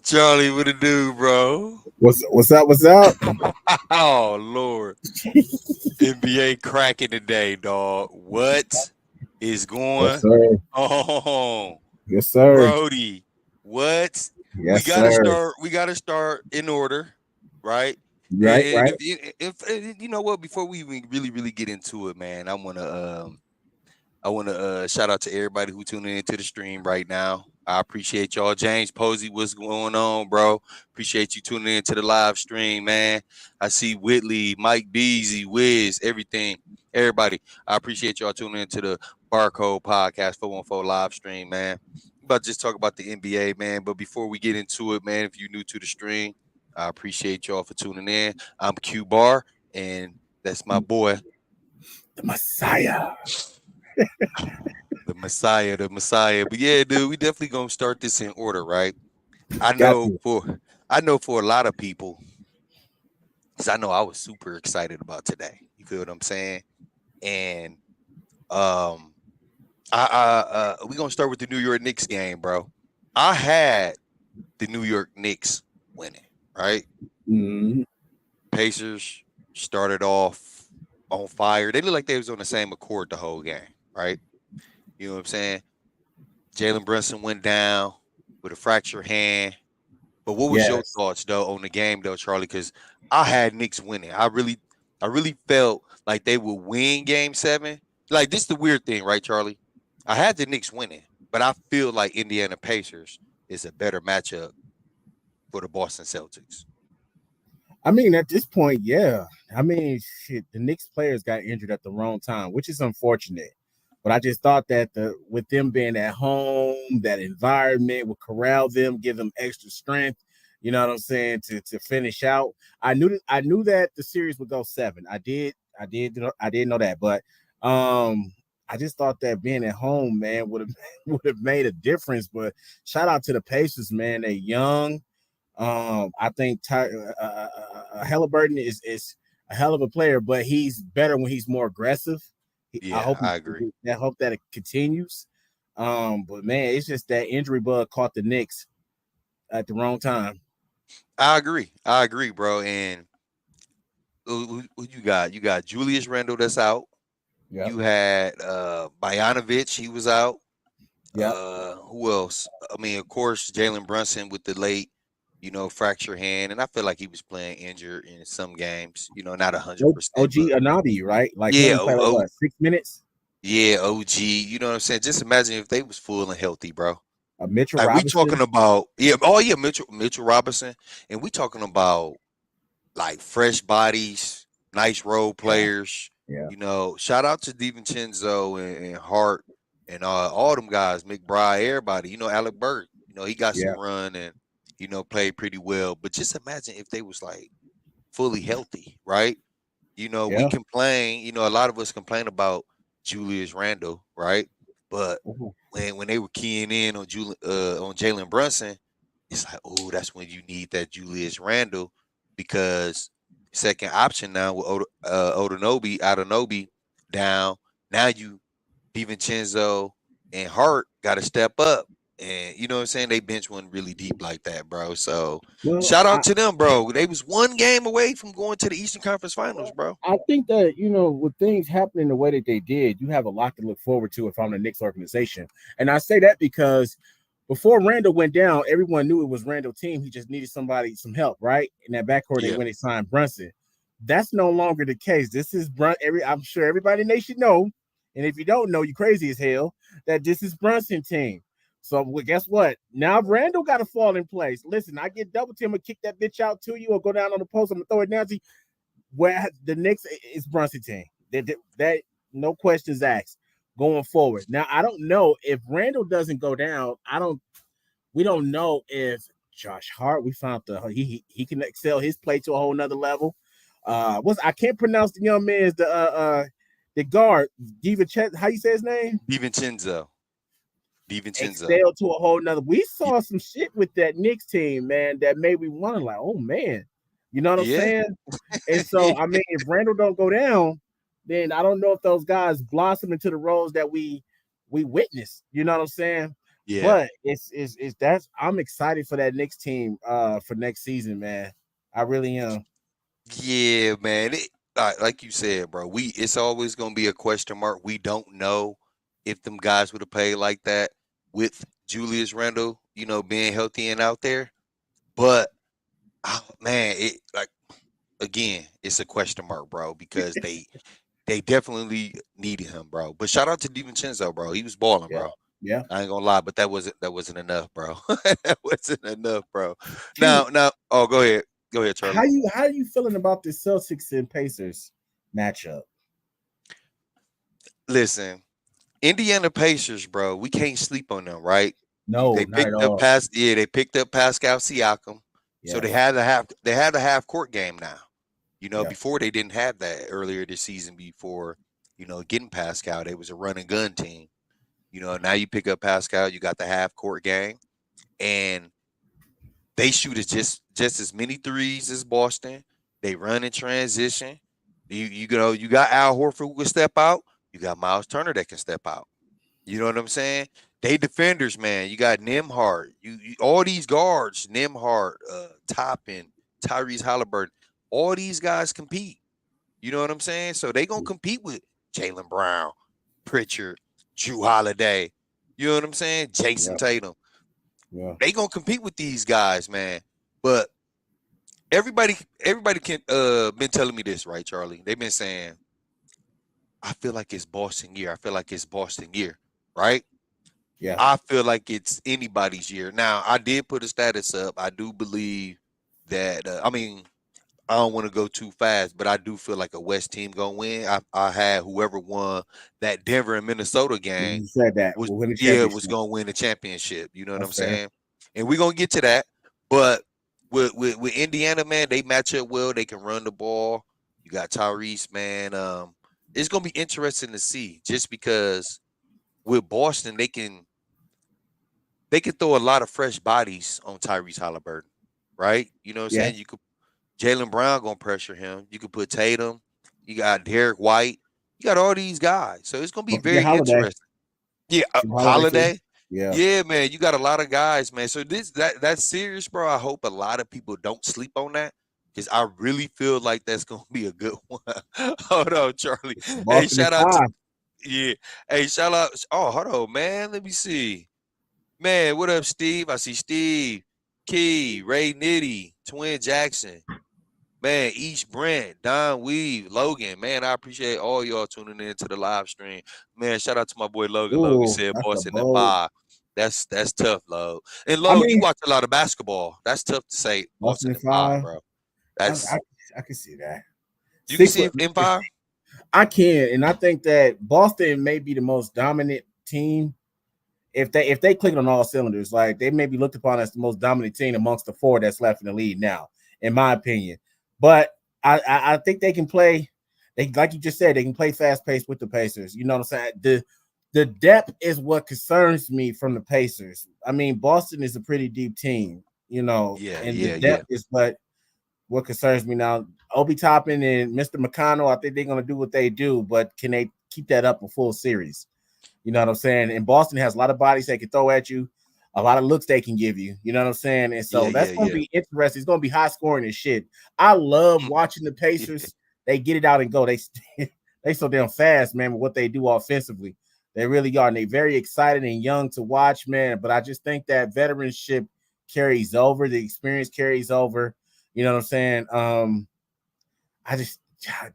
Charlie, what it do, bro? What's up? What's up? Oh Lord, NBA cracking today, dog. What is Yes, going sir. on, Yes, sir. Brody? What we Yes, gotta sir. start? We gotta start in order, right? Right, And right. if you know what, before we even really get into it, man, I want to shout out to everybody who tuning into the stream right now. I appreciate y'all. James Posey, what's going on, bro? Appreciate you tuning into the live stream, man. I see Whitley, Mike Beasy, Wiz, everything. Everybody, I appreciate y'all tuning into the Barcode Podcast 414 live stream, man. About to just talk about the NBA, man. But before we get into it, man, if you're new to the stream, I appreciate y'all for tuning in. I'm Q Bar, and that's my boy, The Messiah. the Messiah. But yeah, dude, we definitely gonna start this in order, right? I Got know you. for I know for a lot of people, because I know I was super excited about today. You feel what I'm saying? And um, we gonna start with the New York Knicks game, bro. I had the New York Knicks winning, right? Mm, Pacers started off on fire. They looked like they was on the same accord the whole game, right? You know what I'm saying? Jalen Brunson went down with a fractured hand. But what was your yes. thoughts though on the game though, Charlie? Because I had Knicks winning. I really felt like they would win Game 7. Like this is the weird thing, right, Charlie? I had the Knicks winning, but I feel like Indiana Pacers is a better matchup for the Boston Celtics. I mean, at this point, yeah. I mean, shit, the Knicks players got injured at the wrong time, which is unfortunate. But I just thought that with them being at home, that environment would corral them, give them extra strength. You know what I'm saying to finish out. I knew that the series would go 7. I did know that, but I just thought that being at home, man, would have would have made a difference. But shout out to the Pacers, man. They're young. I think Halliburton is a hell of a player, but he's better when he's more aggressive. I Yeah, hope I agree. I hope that it continues. But man, it's just that injury bug caught the Knicks at the wrong time. I agree. I agree, bro. And who you got? You got Julius Randle that's out. Yep. You had Bojanovic, he was out. Yep. Who else? I mean, of course, Jalen Brunson with the late, fracture hand, and I feel like he was playing injured in some games. Not 100%, OG but Anabi, right? Like he yeah, only played like what 6 minutes. yeah, OG. You know what I'm saying? Just imagine if they was full and healthy, bro. Mitchell Like we talking Robinson. about, yeah, oh yeah, Mitchell Robinson, and we talking about like fresh bodies, nice role Yeah. players. Yeah. Shout out to DiVincenzo and Hart and all them guys, McBride, everybody. Alec Burke. He got some Yeah. run and played pretty well. But just imagine if they was like fully healthy, right? We Yeah. complain. A lot of us complain about Julius Randle, right? But Mhm. when they were keying in on on Jalen Brunson, it's like, oh, that's when you need that Julius Randle because second option now with Odonobi down. Now you DiVincenzo and Hart got to step up. And you know what I'm saying? They bench one really deep like that, bro. So Well, shout out to them, bro. They was one game away from going to the Eastern Conference Finals, bro. I think that with things happening the way that they did, you have a lot to look forward to if I'm the Knicks organization. And I say that because before Randall went down, everyone knew it was Randall's team. He just needed some help, right? In that backcourt, they Yeah. when they signed Brunson. That's no longer the case. This is I'm sure everybody in the nation know, and if you don't know, you crazy as hell. That this is Brunson team. So well, guess what? Now Randall got to fall in place. Listen, I get double team, I'm gonna kick that bitch out to you, or go down on the post. I'm gonna throw it down to you. Where the Knicks is Brunson team. That no questions asked going forward. Now I don't know if Randall doesn't go down. We don't know if Josh Hart. We found he can excel his play to a whole nother level. I can't pronounce the young man's the guard how you say his name? DiVincenzo. DiVincenzo. Excel to a whole nother. We saw some shit with that Knicks team, man, that made me wonder, like, oh man, you know what I'm Yeah. saying? And so, I mean, if Randall don't go down, then I don't know if those guys blossom into the roles that we we witnessed. You know what I'm saying? Yeah. But it's that's I'm excited for that Knicks team for next season, man. I really am. Yeah, man. Like you said, bro, it's always gonna be a question mark. We don't know if them guys would have played like that with Julius Randle, being healthy and out there. But man, it like again, it's a question mark, bro, because they definitely needed him, bro. But shout out to DiVincenzo, bro. He was balling, Yeah, bro. yeah. I ain't gonna lie, but that wasn't enough, bro. That wasn't enough, bro. Q, Now, oh, go ahead. Go ahead, Charlie. how are you feeling about the Celtics and Pacers matchup? Listen, Indiana Pacers, bro, we can't sleep on them, right? No, not at all. They picked up Pascal Siakam. So Yes. they had a half court game now. Yeah. Before they didn't have that earlier this season before, getting Pascal. They was a run and gun team. Now you pick up Pascal, you got the half court game, and they shoot just as many threes as Boston. They run in transition. You got Al Horford who can step out. You got Miles Turner that can step out. You know what I'm saying? They defenders, man. You got Nimhart. All these guards, Nimhart, Toppin, Tyrese Halliburton. All these guys compete. You know what I'm saying? So they gonna compete with Jalen Brown, Pritchard, Drew Holiday. You know what I'm saying? Jason Yeah. Tatum. Yeah. They gonna compete with these guys, man. But everybody can been telling me this, right, Charlie? They've been saying, I feel like it's Boston year. I feel like it's Boston year, right? Yeah. I feel like it's anybody's year. Now, I did put a status up. I do believe that. I mean, I don't want to go too fast, but I do feel like a West team gonna win. I had whoever won that Denver and Minnesota game You said that. was We'll win the was championship. gonna win the championship. You know what That's I'm fair. saying? And we're gonna get to that. But with Indiana, man, they match up well. They can run the ball. You got Tyrese, man. It's gonna be interesting to see just because with Boston they can throw a lot of fresh bodies on Tyrese Halliburton, right? You know what I'm Yeah. saying? You could Jalen Brown gonna pressure him. You could put Tatum. You got Derek White. You got all these guys, so it's gonna be Don't forget very Holiday. interesting. Yeah, Drew Holiday too. Holiday. Yeah. Yeah, man, you got a lot of guys, man. So that's serious, bro. I hope a lot of people don't sleep on that because I really feel like that's gonna be a good one. Hold on, Charlie. Hey, Boston is shout out to five. yeah. Hey, shout out. Oh, hold on, man. Let me see. Man, what up, Steve? I see Steve, Key, Ray Nitty, Twin Jackson. Man, East Brent, Don Weave, Logan. Man, I appreciate all y'all tuning in to the live stream. Man, shout out to my boy Logan. Logan Ooh, said that's a Boston and bold. five. That's tough, Log. And I Log, you mean, watch a lot of basketball. That's tough to say Boston Boston is and five, five. bro. I, That's I, I can see that. you can Six see foot. it in five. I can, and I think that Boston may be the most dominant team if they click on all cylinders. Like they may be looked upon as the most dominant team amongst the four that's left in the league now, in my opinion. But I think they can play. They like you just said, they can play fast paced with the Pacers. You know what I'm saying? The depth is what concerns me from the Pacers. I mean, Boston is a pretty deep team, Yeah, and the yeah, yeah. depth is what concerns me now. Obi Toppin and Mr. McConnell, I think they're going to do what they do, but can they keep that up a full series? You know what I'm saying? And Boston has a lot of bodies they can throw at you, a lot of looks they can give you. You know what I'm saying? And Yeah, so yeah, that's going to yeah. be interesting. It's going to be high scoring and shit. I love Mm, watching the yeah. Pacers. They get it out and go. They they so damn fast, man, with what they do offensively. They really are. And they're very exciting and young to watch, man. But I just think that veteranship carries over. The experience carries over. You know what I'm saying? I just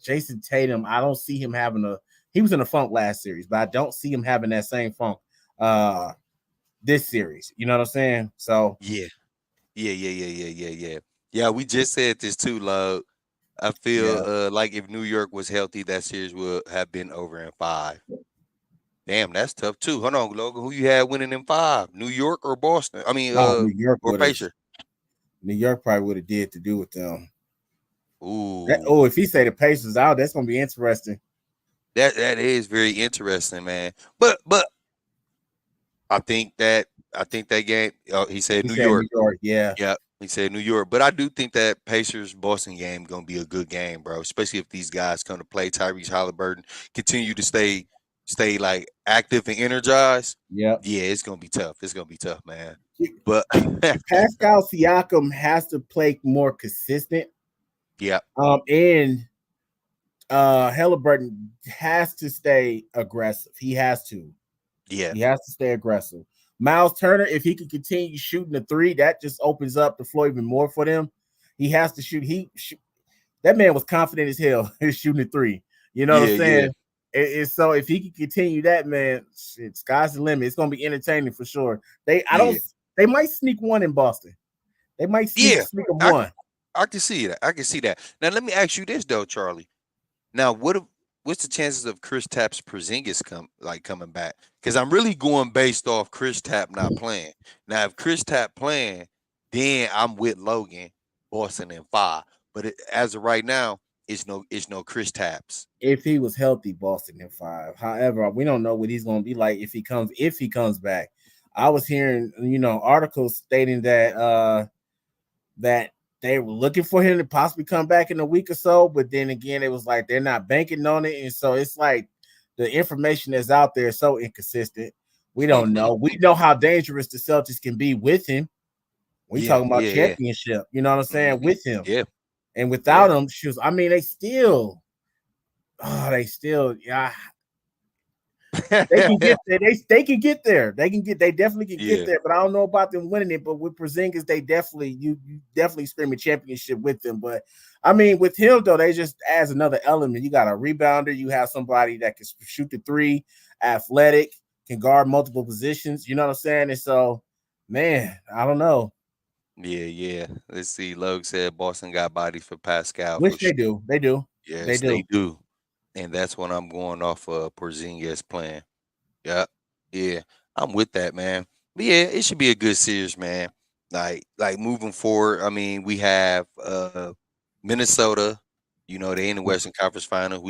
Jason Tatum, I don't see him having a he was in a funk last series, but I don't see him having that same funk uh this series. You know what I'm saying? So Yeah. Yeah, yeah, yeah, yeah, yeah, yeah. Yeah, we just said this too, Log. I feel yeah. like if New York was healthy, that series would have been over in five. Damn, that's tough too. Hold on, Logan. Who you had winning in five? New York or Boston? I mean, Oh, New York or would have Pacer. New York probably would have did to do with them. Ooh, If he say the Pacers out, that's gonna be interesting. that is very interesting, man. But I think that game. He said He New said York. New York, yeah. Yeah, he said New York. But I do think that Pacers Boston game gonna be a good game, bro. Especially if these guys come to play. Tyrese Halliburton continue to stay. stay like active and energized, Yep. yeah, it's gonna be tough. It's gonna be tough, man. But Pascal Siakam has to play more consistent. yeah, And Halliburton has to stay aggressive. He has to. yeah, He has to stay aggressive. Miles Turner, if he can continue shooting the three, that just opens up the floor even more for them. He has to shoot. That man was confident as hell shooting the three. You know what I'm yeah, yeah, saying? So if he can continue that, man, shit, sky's the limit. It's gonna be entertaining for sure. yeah, They might sneak one in Boston. They might sneak yeah. sneak them I one. I can see that. I can see that. Now let me ask you this though, Charlie. Now, what's the chances of Chris Tapp's Porzingis coming back? Because I'm really going based off Chris Tapp not playing. Now, if Chris Tapp playing, then I'm with Logan, Boston in 5. But as of right now, it's no Chris Tapps. If he was healthy, Boston in 5. However, we don't know what he's gonna be like if he comes back. I was hearing, articles stating that they were looking for him to possibly come back in a week or so, but then again, it was like they're not banking on it, and so it's like the information that's out there is so inconsistent. We don't know. We know how dangerous the Celtics can be with him. We Yeah, talking about yeah, yeah. championship, you know what I'm saying, Hmm. with him. Yeah, And yeah. without him, shoes. I mean, yeah, they can get there. They can get there. They definitely can get Yeah, there. But I don't know about them winning it. But with Porzingis, they definitely you definitely scream a championship with them. But I mean, with him though, they just adds another element. You got a rebounder. You have somebody that can shoot the three, athletic, can guard multiple positions. You know what I'm saying? And so, man, I don't know. yeah, yeah. Let's see. Logue said Boston got bodies for Pascal for Which they sure. do. They do. They Yes, they do. do. And that's what I'm going off of Porzingis playing. Yeah, yeah, I'm with that, man. But yeah, it should be a good series, man. Like moving forward. I mean, we have Minnesota. You know, they in the Western Conference Final.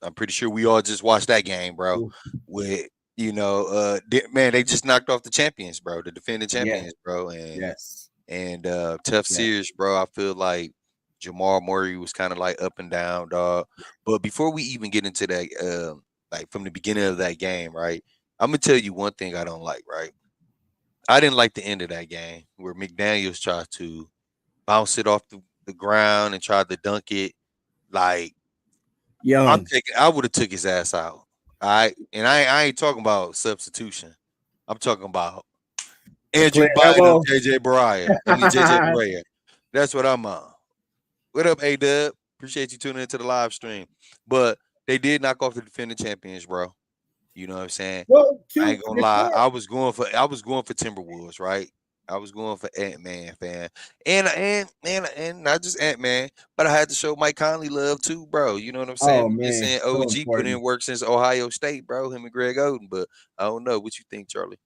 I'm pretty sure we all just watched that game, bro. Ooh, With man, they just knocked off the champions, bro, the defending yeah. champions, bro, and Yes. tough Yes. series, bro. I feel like Jamal Murray was kind of like up and down, dog. But before we even get into that, like from the beginning of that game, right? I'm gonna tell you one thing I don't like, right? I didn't like the end of that game where McDaniels tried to bounce it off the ground and tried to dunk it. Like Young. I would have took his ass out. All right, and I ain't talking about substitution. I'm talking about Clear Andrew Bynum, elbow. JJ Barea. I mean JJ Barea. That's what I'm on. What up, A Dub? Appreciate you tuning into the live stream. But they did knock off the defending champions, bro. You know what I'm saying? Well, I to ain't gonna lie. before I was going for Timberwolves, right? I was going for Ant-Man fan. And not just Ant-Man, but I had to show Mike Conley love too, bro. You know what I'm saying? oh We've been man, saying so OG put important. in work since Ohio State, bro, him and Greg Oden, but I don't know. What you think, Charlie?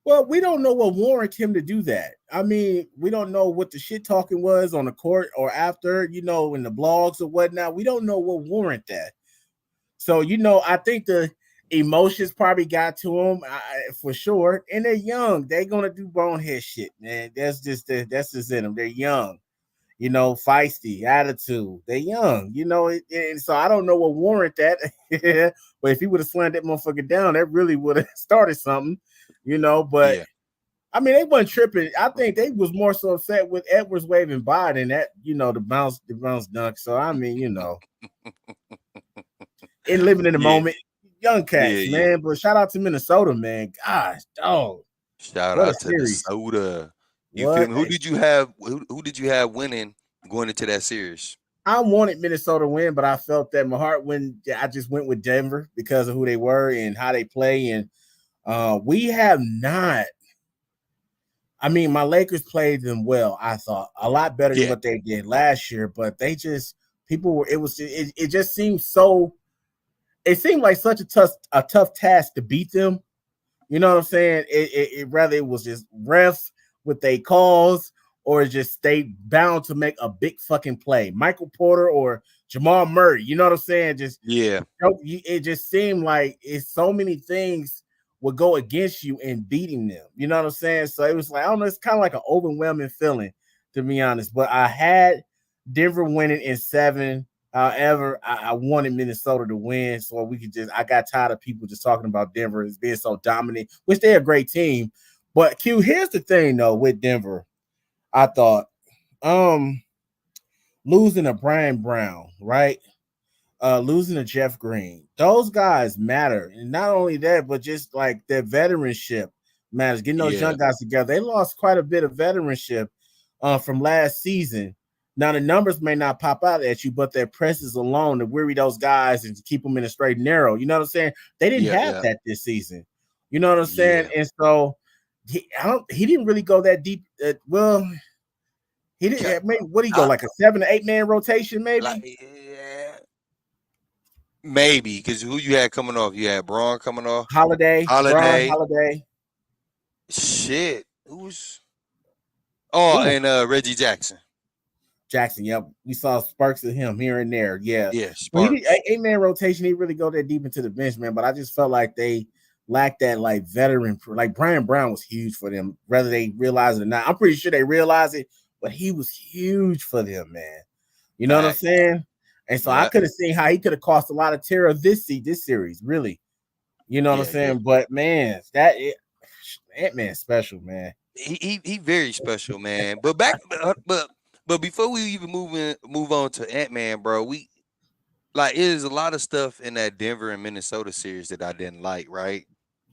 Well, we don't know what warranted him to do that. I mean, we don't know what the shit talking was on the court or after, in the blogs or whatnot. We don't know what warrant that. So, I think the emotions probably got to him for sure. And they're young. They're gonna do bonehead shit, man. That's just in them. They're young. Feisty attitude. They're young. And so I don't know what warrant that. But if he would have slammed that motherfucker down, that really would have started something. But Yeah. I mean, they wasn't tripping. I think they was more so upset with Edwards waving by than that, the bounce dunk. So I mean, and living in the Yeah. moment, young Yeah, cats, yeah. man. But shout out to Minnesota, man. Gosh, dog, Shout what a out to the series! soda. You feel What me? Who a did you have? Who did you have winning going into that series? I wanted Minnesota to win, but I felt that my heart when I just went with Denver because of who they were and how they play. And we have not. I mean, my Lakers played them well. I thought a lot better than Yeah, what they did last year, but they just people were. It just seemed so. It seemed like such a tough task to beat them. You know what I'm saying? Rather it was just refs with they calls or just they bound to make a big fucking play. Michael Porter or Jamal Murray. You know what I'm saying? yeah, It just seemed like it's so many things would go against you in beating them. You know what I'm saying? So it was like, I don't know, it's kind of like an overwhelming feeling, to be honest. But I had Denver winning in 7. However, I wanted Minnesota to win so we could just. I got tired of people just talking about Denver as being so dominant, which they're a great team. But Q, here's the thing though with Denver. I thought losing to Brian Brown, right? Losing to Jeff Green. Those guys matter. And not only that, but just like their veteranship matters. Getting those Yeah, young guys together. They lost quite a bit of veteranship from last season. Now the numbers may not pop out at you, but their presence alone to weary those guys and to keep them in a straight and narrow. You know what I'm saying? They didn't yeah, have yeah, that this season. You know what I'm saying? yeah. And so he didn't really go that deep. Well, he Ca- didn't. Maybe what do he go I, like a 7 to 8 man rotation, like, maybe. yeah, maybe because who you had coming off? You had Braun coming off, Holiday, Braun Holiday. Holiday. Shit, who's oh, Ooh, and Reggie Jackson. Jackson. Yep, we saw sparks of him here and there. Yeah, Yeah, but he did Sparks. 8 man rotation. He really go that deep into the bench, man. But I just felt like they lacked that like veteran. Like Brian Brown was huge for them, whether they realize it or not. I'm pretty sure they realize it, but he was huge for them, man. You know what I'm Facts. saying? And so I Yeah, could have seen how he could have cost a lot of terror this series, really. You know what I'm yeah, yeah. saying? But man, that man special, man. He very special, man. But but before we even move on to Ant-Man, bro, we like it is a lot of stuff in that Denver and Minnesota series that I didn't like, right?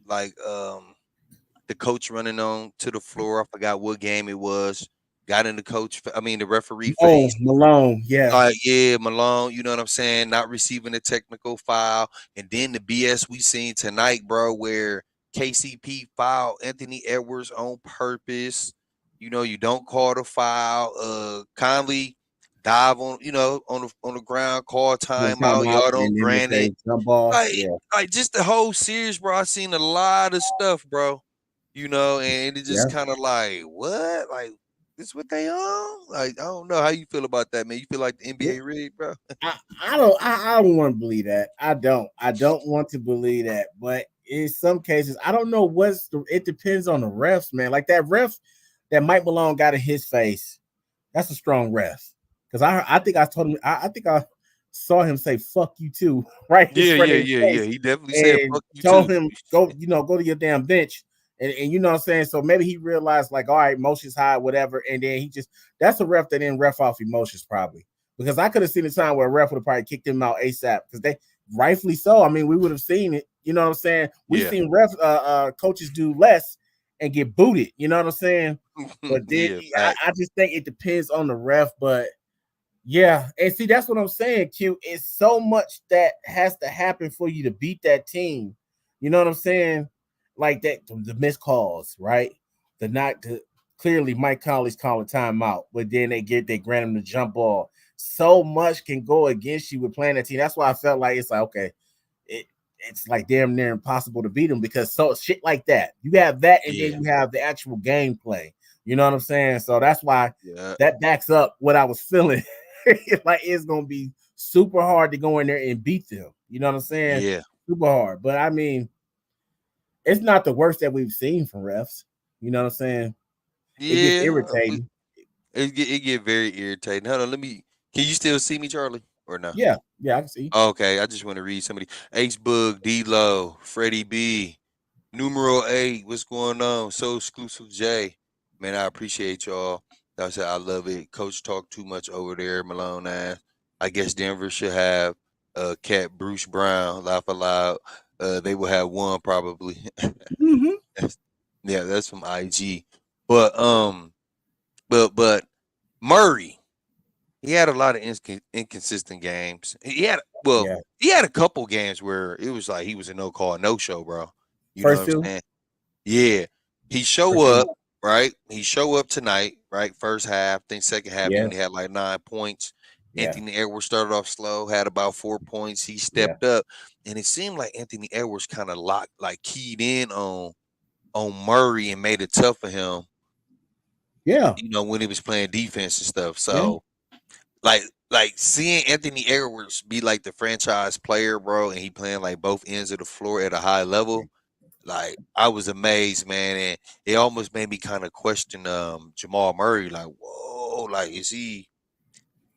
Like the coach running on to the floor. I forgot what game it was. Got in the the referee Oh, face. Malone, yeah. Like, yeah, Malone, you know what I'm saying? Not receiving a technical foul. And then the BS we seen tonight, bro, where KCP fouled Anthony Edwards on purpose. You know, you don't call the foul. Conley dive on, on the ground, call One time timeout. out, Y'all and don't then they grant it. say jump ball. Like, Yeah, like just the whole series, bro. I seen a lot of stuff, bro. And it just yeah. kind of like, what? Like, this what they on? Like, I don't know how you feel about that, man. You feel like the Yeah. NBA rigged, bro? I don't want to believe that. I don't want to believe that. But in some cases, I don't know it depends on the refs, man. Like that ref that Mike Malone got in his face, that's a strong ref. Because I think I told him I think I saw him say "fuck you" too, right in Yeah, front yeah, of his yeah, yeah. face, He definitely said and fuck you told too. him go to your damn bench. And you know what I'm saying? So maybe he realized, like, all right, emotions high, whatever. And then that's a ref that didn't ref off emotions, probably. Because I could have seen a time where a ref would have probably kicked him out ASAP. Because they rightfully so. I mean, we would have seen it. You know what I'm saying? We've Yeah. seen coaches do less and get booted. You know what I'm saying? But then Yeah, fact. I just think it depends on the ref. But yeah, and see, that's what I'm saying, Q. It's so much that has to happen for you to beat that team. You know what I'm saying? Like that, the missed calls, right? The not the, clearly Mike Conley's calling timeout, but then they grant him the jump ball. So much can go against you with playing that team. That's why I felt like it's like okay, it it's like damn near impossible to beat them because so shit like that. You have that, and then Yeah, you have the actual gameplay. You know what I'm saying? So that's why yeah, that backs up what I was feeling. Like it's gonna be super hard to go in there and beat them. You know what I'm saying? yeah, Super hard. But I mean, it's not the worst that we've seen from refs. You know what I'm saying? It gets yeah. irritating. It get very irritating. Hold on, let me. Can you still see me, Charlie, or no? Yeah, yeah, I can see. Okay, I just want to read somebody. Ace Bug, D Lo, Freddie B, Numero 8, what's going on? So exclusive J. Man, I appreciate y'all. Like I said, I love it. Coach talk too much over there, Malone ass. I guess Denver should have Cat Bruce Brown, laugh aloud. They will have one probably. Mm-hmm. Yeah, that's from IG. But but Murray, he had a lot of inconsistent games. Yeah. He had a couple games where it was like he was a no call, no show, bro. You know what First I'm two. saying? Yeah. He First show two. up, right? He show up tonight, right? First half, then second half, he Yeah. only had like 9 points. Yeah. Anthony Edwards started off slow, had about 4 points. He Yeah. stepped up, and it seemed like Anthony Edwards kind of keyed in on Murray and made it tough for him, Yeah. when he was playing defense and stuff. Yeah. So like seeing Anthony Edwards be like the franchise player, bro, and he playing like both ends of the floor at a high level. Like I was amazed, man, and it almost made me kind of question Jamal Murray. Like, whoa, like is he?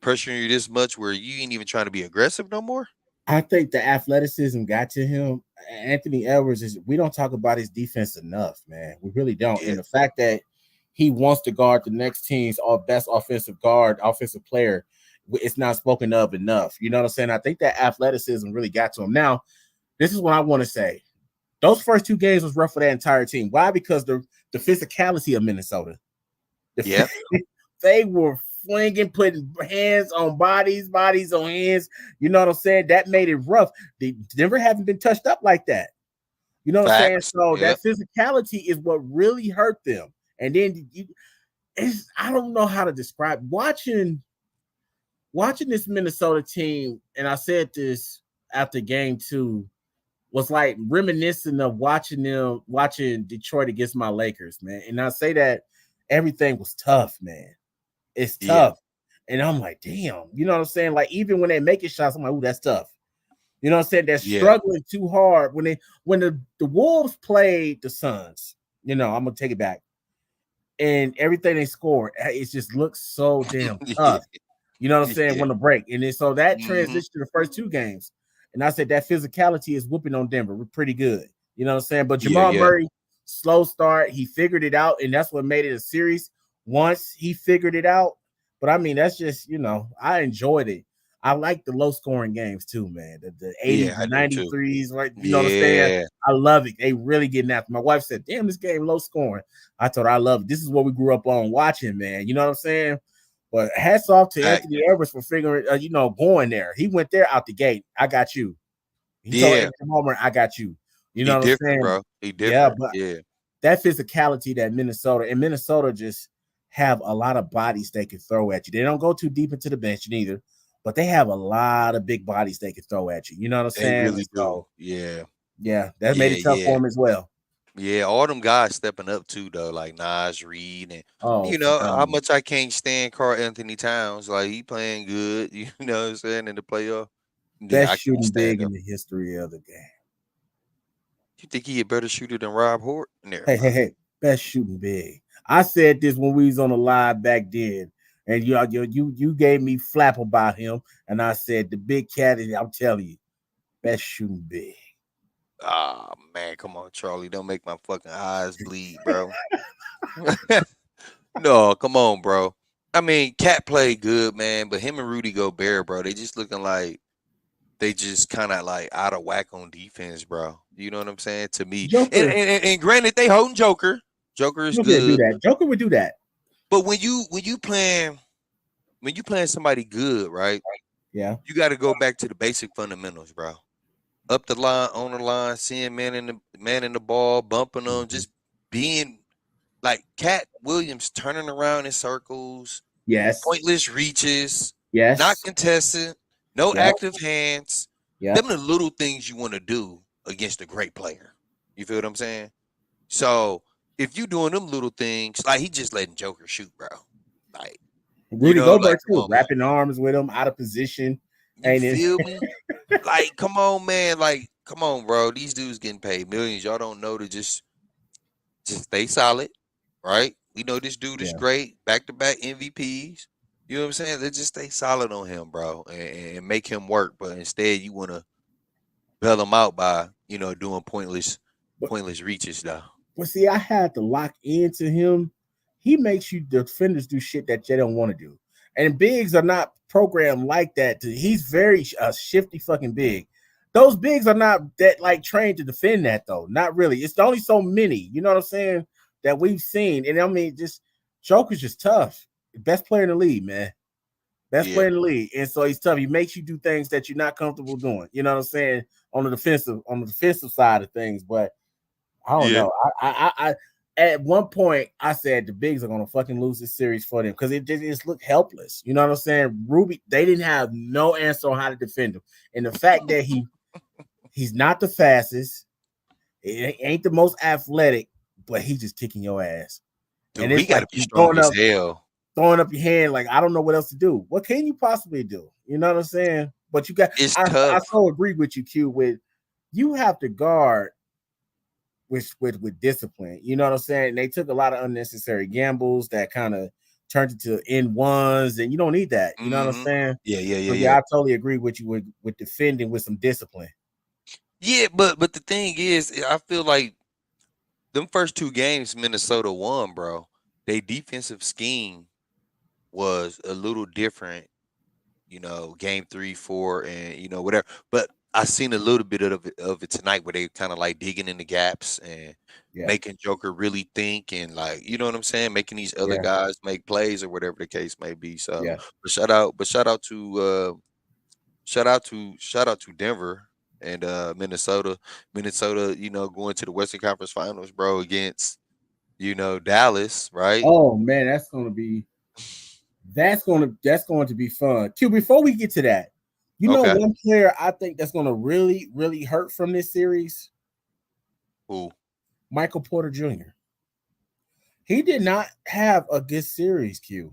pressuring you this much where you ain't even trying to be aggressive no more? I think the athleticism got to him. Anthony Edwards is. We don't talk about his defense enough, man. We really don't. Yeah, And the fact that he wants to guard the next team's best offensive guard, offensive player, it's not spoken of enough. You know what I'm saying? I think that athleticism really got to him. Now, this is what I want to say. Those first two games was rough for that entire team. Why? Because the physicality of Minnesota. yeah, The, they were flinging, putting hands on bodies, bodies on hands. You know what I'm saying? That made it rough. Denver haven't been touched up like that. You know what I'm saying? facts. So Yeah, that physicality is what really hurt them. And then I don't know how to describe watching this Minnesota team, and I said this after game two, was like reminiscent of watching Detroit against my Lakers, man. And I say that everything was tough, man. It's yeah, tough. And I'm like, damn, you know what I'm saying? Like, even when they make it shots, I'm like, ooh, that's tough. You know what I'm saying? They're yeah, struggling too hard. When the Wolves played the Suns, I'm gonna take it back. And everything they scored, it just looks so damn yeah, tough. You know what I'm saying? yeah. When the break. And then so that Hmm. transition to the first two games. And I said that physicality is whooping on Denver. We're pretty good. You know what I'm saying? But Yeah, Jamal yeah. Murray, slow start. He figured it out, and that's what made it a series once he figured it out. But I mean, that's just, I enjoyed it. I like the low scoring games too, man. The 80s, Yeah, the I do too. 93s, right? You know what I'm saying? Yeah, I love it. They really getting after. My wife said, damn, this game low scoring. I told her I love it. This is what we grew up on watching, man. You know what I'm saying? But hats off to fact. Anthony Edwards for figuring, going there. He went there out the gate. I got you. He told Yeah, Andrew Homer, I got you. You know he what I'm different, saying? bro. He Yeah, different. but Yeah, that physicality that Minnesota just have a lot of bodies they can throw at you. They don't go too deep into the bench neither, but they have a lot of big bodies they can throw at you. You know what I'm they saying? And really do. so, Yeah, yeah, that made yeah, it tough yeah. for him as well. Yeah, all them guys stepping up too though, like Nas Reed and Oh, you know how phenomenal. much I can't stand Carl Anthony Towns. Like he playing good, you know what I'm saying, in the playoff. Yeah, Best I can't shooting stand big him. in the history of the game. You think he a better shooter than Rob Hort? Never Hey, hey, mind. hey, best shooting big. I said this when we was on the live back then, and you gave me flap about him, and I said the big cat is. I'm telling you, best shooting big. Ah man, come on, Charlie. Don't make my fucking eyes bleed, bro. No, come on, bro. I mean, Cat played good, man, but him and Rudy Gobert, bro, they just looking like they just kind of like out of whack on defense, bro. You know what I'm saying? To me, and Joker, and granted, they holding Joker. Joker is Joker would do good, that. Joker would do that. but when you playing somebody good, right? Yeah. You got to go back to the basic fundamentals, bro. Up the line, on the line, seeing man in the ball, bumping them, Mhm. just being like Cat Williams turning around in circles, Yes. pointless reaches, not Yes. contested, no Yep. active hands. Them Yep. the little things you want to do against a great player. You feel what I'm saying? So if you doing them little things, like he just letting Joker shoot, bro. Like, Rudy like Gobert come too, on, man. wrapping arms with him, out of position, You and then feel me? Like, come on, man. Like, come on, bro. These dudes getting paid millions. Y'all don't know to just stay solid, right? We know this dude is yeah. great, back to back MVPs. You know what I'm saying? Let's just stay solid on him, bro, and make him work. But instead, you want to bail him out by doing But pointless reaches, though. But see, I had to lock into him. He makes you defenders do shit that they don't want to do, and bigs are not programmed like that. He's very shifty fucking big. Those bigs are not that like trained to defend that though. Not really. It's only so many. You know what I'm saying? That we've seen, and I mean, just Joker's just tough. Best player in the league, man. Best Yeah, player in the league, and so he's tough. He makes you do things that you're not comfortable doing. You know what I'm saying? On the defensive side of things, but I don't yeah, know. I at one point I said the bigs are gonna fucking lose this series for them because it just looked helpless. You know what I'm saying? Ruby, they didn't have no answer on how to defend him, and the fact that he's not the fastest, it ain't the most athletic, but he's just kicking your ass, and dude, he it's got like to be you strong as hell. throwing up your hand like I don't know what else to do. What can you possibly do? You know what I'm saying? But you got It's I tough. so agree with you, Q. With you have to guard with discipline. You know what I'm saying? They took a lot of unnecessary gambles that kind of turned it to N1s, and you don't need that. You know what I'm Mm-hmm. saying? Yeah, yeah, yeah, So yeah. yeah, I totally agree with you with defending with some discipline. Yeah, but the thing is, I feel like them first two games Minnesota won, bro. Their defensive scheme was a little different, game 3, 4, and whatever. But I seen a little bit of it tonight where they kind of like digging in the gaps and Yeah, making Joker really think and like you know what I'm saying, making these other yeah, guys make plays or whatever the case may be. So, yeah. but shout out to Denver and Minnesota. Minnesota, going to the Western Conference Finals, bro, against Dallas, right? Oh man, that's going to be fun. Q, before we get to that, Okay. one player I think that's going to really really hurt from this series, Cool. Michael Porter Jr. He did not have a good series, Q.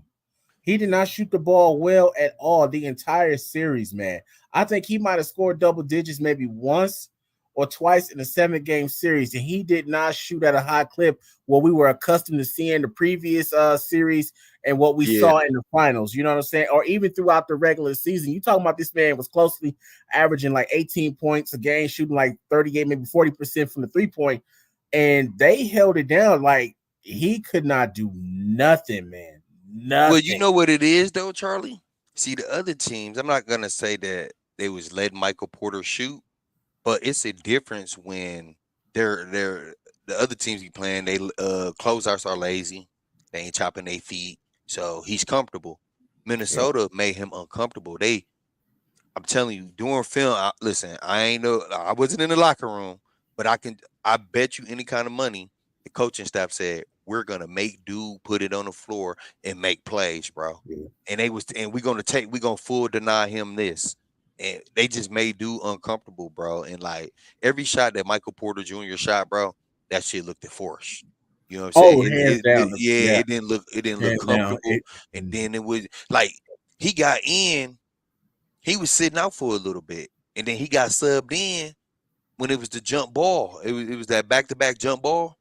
He did not shoot the ball well at all the entire series, man. I think he might have scored double digits maybe once or twice in a 7-game series, and he did not shoot at a high clip what we were accustomed to seeing the previous series and what we Yeah. saw in the finals. You know what I'm saying? Or even throughout the regular season. You talking about this man was closely averaging like 18 points a game, shooting like 38, maybe 40% from the 3-point, and they held it down like he could not do nothing, man. Well, you Nothing. know what it is though, Charlie? See, the other teams, I'm not gonna say that they was letting Michael Porter shoot, but it's a difference when they're the other teams he playing, they closeouts are lazy. They ain't chopping their feet. So he's comfortable. Yeah. Minnesota made him uncomfortable. I'm telling you, during film, listen, I wasn't in the locker room, but I bet you any kind of money, the coaching staff said we're gonna make dude put it on the floor and make plays, bro. Yeah. And we're gonna full deny him this, and they just made dude uncomfortable, bro. And like every shot that Michael Porter Jr. shot, bro, that shit looked forced. You know what I'm saying? Oh, hands down. Yeah, Yeah, it didn't look hands down. comfortable, and then it was like he got in he was sitting out for a little bit, and then he got subbed in when it was the jump ball. It was that back to back jump ball.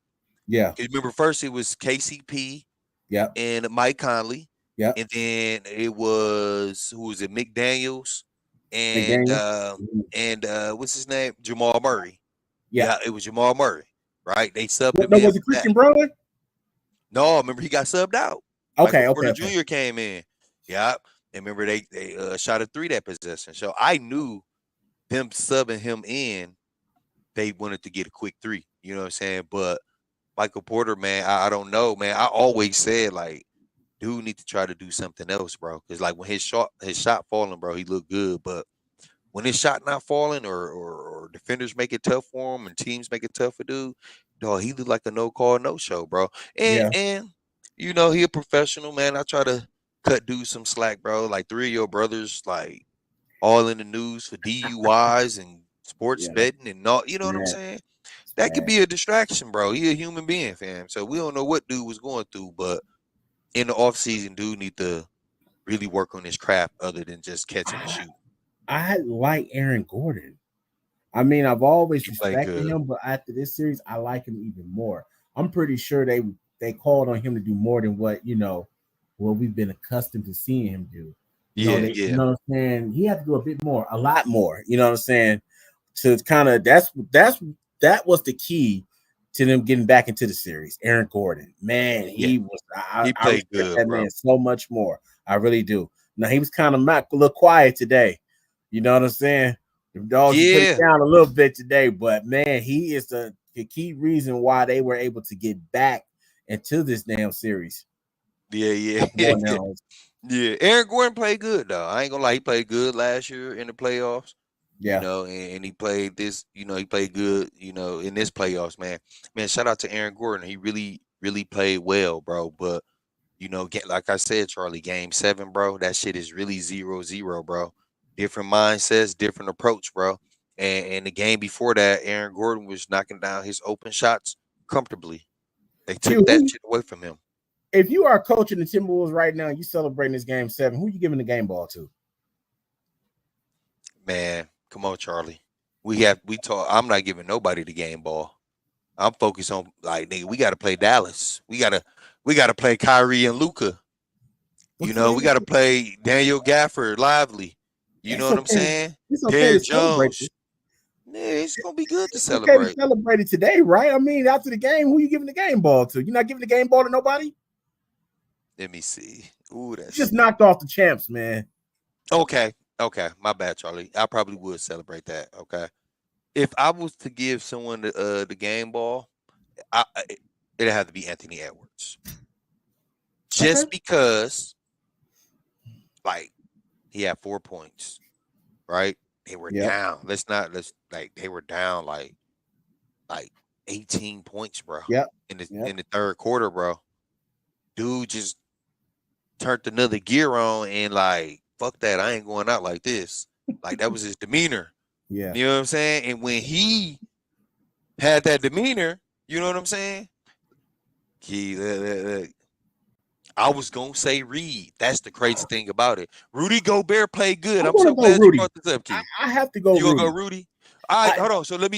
Yeah, 'Cause remember, first it was KCP yeah, and Mike Conley, yeah. and then it was who was it? McDaniel's and McDaniel. uh, Mhm. and what's his name? Jamal Murray. Yeah. Yeah, it was Jamal Murray. Right? They subbed What, him no, in was for it that. Christian Brown? No, remember he got subbed out. Michael Okay, okay, Porter okay. Jr. came in. Yeah, and remember they shot a three that possession. So I knew them subbing him in, they wanted to get a quick three. You know what I'm saying? But Michael Porter, man, I don't know, man. I always said like, dude need to try to do something else, bro. Because like when his shot falling, bro, he looked good. But when his shot not falling or defenders make it tough for him and teams make it tough for dude, dog, he looked like a no call, no show, bro. And Yeah, and he a professional, man. I try to cut dude some slack, bro. Like three of your brothers, like all in the news for DUIs and sports yeah. That's betting and all. You know what I'm bad. saying? It's That could bad. be a distraction, bro. He a human being, fam. So we don't know what dude was going through, but in the off season, dude need to really work on his craft other than just catching and I shooting. I like Aaron Gordon. I mean, I've always He played respected good. him, but after this series, I like him even more. I'm pretty sure they called on him to do more than what we've been accustomed to seeing him do. Yeah, They, yeah, what I'm saying? He had to do a bit more, a lot more. You know what I'm saying? To kind of that was the key to them getting back into the series. Aaron Gordon, man, yeah. he was. I, He I played respect good, that bro. man so much more. I really do. Now he was kind of a little quiet today. You know what I'm saying? The dogs, he put it Yeah, down a little bit today, but man, he is the key reason why they were able to get back into this damn series. yeah, Come yeah, on yeah. now, Yeah, Aaron Gordon played good though. I ain't gonna lie, he played good last year in the playoffs. yeah. And he played this. He played good. In this playoffs, man. Man, shout out to Aaron Gordon. He really, really played well, bro. But like I said, Charlie, Game 7, bro. That shit is really 0-0, bro. Different mindsets, different approach, bro. And the game before that, Aaron Gordon was knocking down his open shots comfortably. They took Q, that shit away from him. if you are coaching the Timberwolves right now, you celebrating this game 7. Who you giving the game ball to? Man, come on, Charlie. We talk. I'm not giving nobody the game ball. I'm focused on like nigga. We got to play Dallas. We gotta play Kyrie and Luca. You know, we got to play Daniel Gafford, Lively. You know It's what I'm okay. saying? It's okay to Derrick celebrate Jones. it. Yeah, it's gonna be good to It's okay to celebrate. celebrate it today, right? I mean, after the game, who you giving the game ball to? You're not giving the game ball to nobody. Let me see. Ooh, You that's just knocked off the champs, man. okay. Okay, my bad, Charlie. I probably would celebrate that. Okay, if I was to give someone the game ball, it'd have to be Anthony Edwards, Okay. just because like he had 4 points, right? They were Yep. down. Let's like they were down like 18 points, bro, Yep. in the Yep. third quarter, bro. Dude just turned another gear on and like fuck that, I ain't going out like this. Like that was his demeanor. Yeah. You know what I'm saying? And when he had that demeanor, you know what I'm saying? He, I was gonna say Reed. That's the crazy thing about it. Rudy Gobert played good. I'm I'm gonna so go glad you Rudy. brought this up, I, Key. I have to go You gonna go Rudy. Rudy? All right, I hold on. So let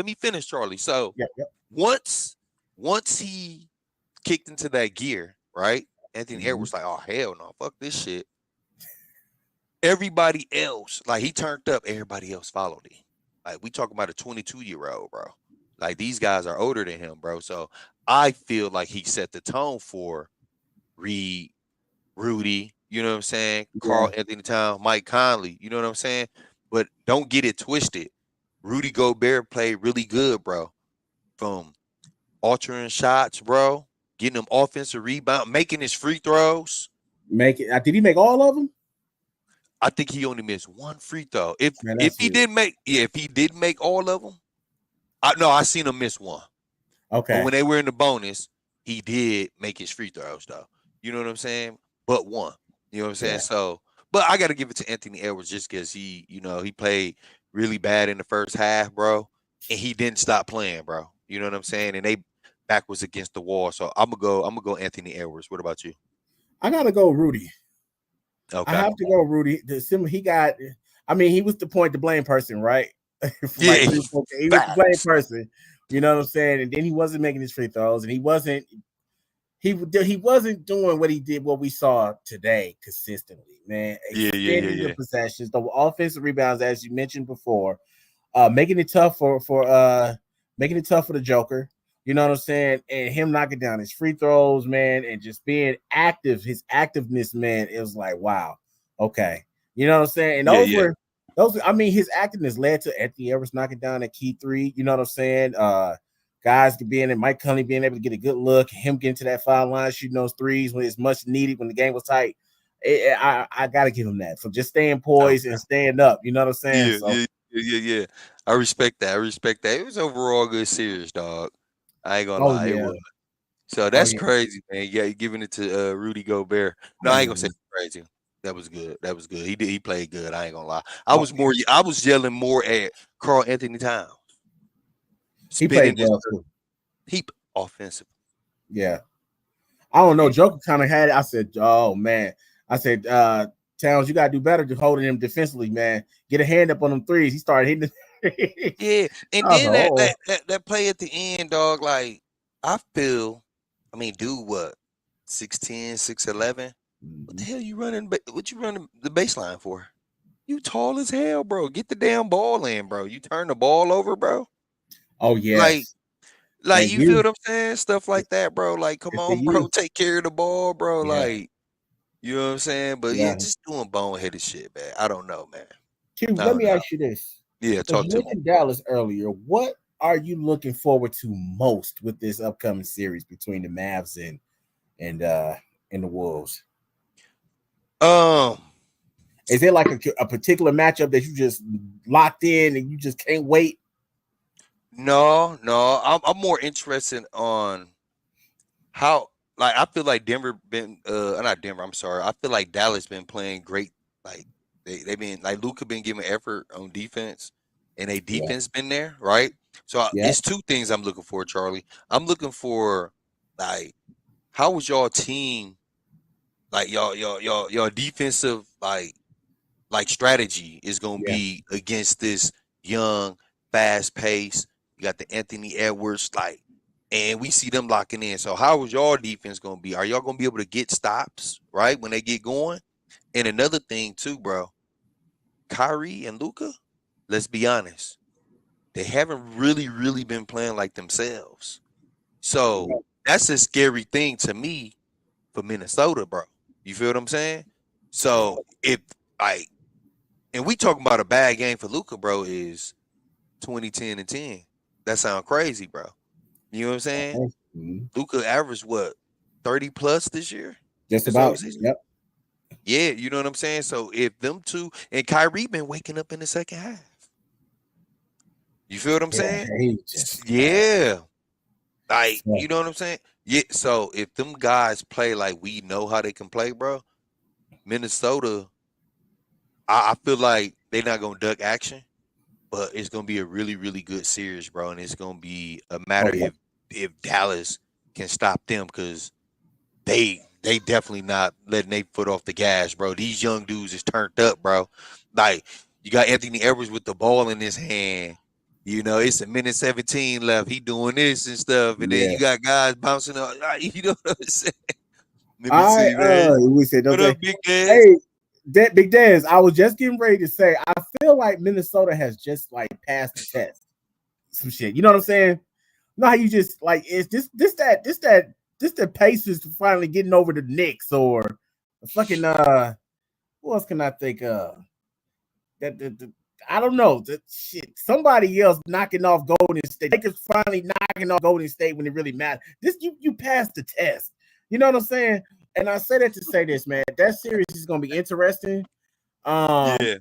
me finish, Charlie. So Yep. Yep. once once he kicked into that gear, right? Anthony Mm-hmm. Edwards like, oh hell no, fuck this shit. Everybody else, like he turned up, everybody else followed him. Like we talking about a 22-year-old, bro. Like these guys are older than him, bro. So I feel like he set the tone for Reed, Rudy, you know what I'm saying? Yeah. Carl Anthony Town, Mike Conley, you know what I'm saying? But don't get it twisted. Rudy Gobert played really good, bro. From altering shots, bro, getting them offensive rebound, making his free throws. Make it. Did he make all of them? I think he only missed one free throw. If Man, if that's he huge. didn't make, yeah, if he did make all of them, I seen him miss one. But Okay. when they were in the bonus, he did make his free throws though. You know what I'm saying? But one. You know what I'm saying? Yeah. So, but I got to give it to Anthony Edwards just because he played really bad in the first half, bro, and he didn't stop playing, bro. You know what I'm saying? And they back was against the wall. So I'm gonna go Anthony Edwards. What about you? I gotta go Rudy. I Okay. have to go Rudy. He got. I mean, he was the point to blame person, right? For like Yeah, 3 or 4 games. He was the blame facts. person. You know what I'm saying? And then he wasn't making his free throws, and he wasn't doing what we saw today consistently, man. Yeah, yeah, yeah, Extending the yeah. possessions, the offensive rebounds, as you mentioned before, making it tough making it tough for the Joker. You know what I'm saying? And him knocking down his free throws, man, and just being active, his activeness, man, it was like, wow, okay. You know what I'm saying? And Yeah, yeah. I mean, his activeness led to Anthony Edwards knocking down that key three. You know what I'm saying? Guys being in Mike Conley being able to get a good look, him getting to that foul line, shooting those threes when it's much needed when the game was tight. I got to give him that. So just staying poised Okay. and staying up. You know what I'm saying? Yeah, So, yeah, yeah. I respect that. I respect that. It was overall a good series, dog. I ain't gonna oh lie, it yeah, was. So oh that's yeah, crazy, man. Yeah, you giving it to Rudy Gobert. I No, got I to ain't give gonna say him. crazy. That was good. That was good. He played good. I ain't gonna lie. Oh, I was yelling more at Carl Anthony Towns, he played spinning his well too. heap offensive. Yeah, I don't know. And Joker kind of had it. I said, oh man, I said, Towns, you got to do better to holding him defensively, man. Get a hand up on them threes. He started hitting. The yeah, and I was then like, oh, that play at the end, dog, like I feel I mean, dude, what? 6'10", 6'11"? What the mhm. hell you running what you running the baseline for? You tall as hell, bro. Get the damn ball in, bro. You turn the ball over, bro. Oh Like yes, like man. you feel what I'm saying? Stuff like It's, that, bro. Like, come it's the on, bro. youth. Take care of the ball, bro. Yeah, Like, you know what I'm saying? But yeah, yeah. just doing boneheaded shit, man. I don't know, man. Q, I let don't me know. ask you this, Yeah, because talk you to me. mentioned Dallas earlier. What are you looking forward to most with this upcoming series between the Mavs and uh and the Wolves? Um, Is there like a particular matchup that you just locked in and you just can't wait? no, no. I'm more interested on how like I feel like Denver been not Denver, I'm sorry. I feel like Dallas been playing great. Like they been like Luca been giving effort on defense and a Yeah, defense been there, right? So yeah, it's two things I'm looking for, Charlie. I'm looking for like how was y'all team like y'all defensive like strategy is gonna yeah, be against this young, fast pace. You got the Anthony Edwards, like and we see them locking in. So how is y'all defense gonna be? Are y'all gonna be able to get stops right when they get going? And another thing too, bro, Kyrie and Luca. Let's be honest, they haven't really been playing like themselves. So that's a scary thing to me for Minnesota, bro. You feel what I'm saying? So if like, and we talking about a bad game for Luca, bro, is 2010 and 10. That sound crazy, bro. You know what I'm saying? Mhm. Luca averaged what, 30 plus this year? Just This whole about. season? Yep. Yeah, you know what I'm saying? So if them two and Kyrie been waking up in the second half. You feel what I'm Yeah. saying? He just. Yeah. Like, So, you know what I'm saying? Yeah. So if them guys play like we know how they can play, bro, Minnesota, I feel like they're not gonna duck action, but it's gonna be a really good series, bro. And it's gonna be a oh matter yeah. if Dallas can stop them because they definitely not letting their foot off the gas, bro. These young dudes is turned up, bro. Like you got Anthony Edwards with the ball in his hand. You know, it's a minute 17 left. He doing this and stuff, and then Yeah. you got guys bouncing up. You know what I'm saying? Let me I see, man. we said What okay. up, Big Dez? Hey, that Big Dez, I was just getting ready to say I feel like Minnesota has just like passed the test. Some shit. You know what I'm saying? You know how you just like it's this the Pacers finally getting over the Knicks or the fucking who else can I think of? That I don't know. The shit. Somebody else knocking off Golden State. Lakers finally knocking off Golden State when it really matters. This you passed the test. You know what I'm saying? And I say that to say this, man. That series is gonna be interesting. Um, Yeah,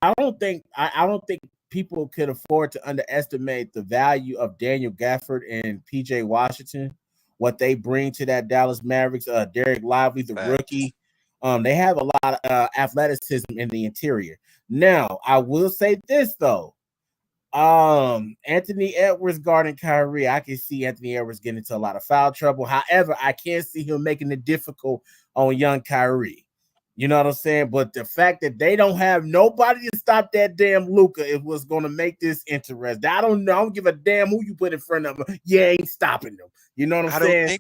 I don't think people could afford to underestimate the value of Daniel Gafford and PJ Washington, what they bring to that Dallas Mavericks. Derek Lively, the facts. rookie. They have a lot of athleticism in the interior. Now, I will say this though. Anthony Edwards guarding Kyrie. I can see Anthony Edwards getting into a lot of foul trouble. However, I can't see him making it difficult on young Kyrie. You know what I'm saying? But the fact that they don't have nobody to stop that damn Luca is what's going to make this interesting. I don't know. I don't give a damn who you put in front of him. You ain't stopping them. You know what I'm saying?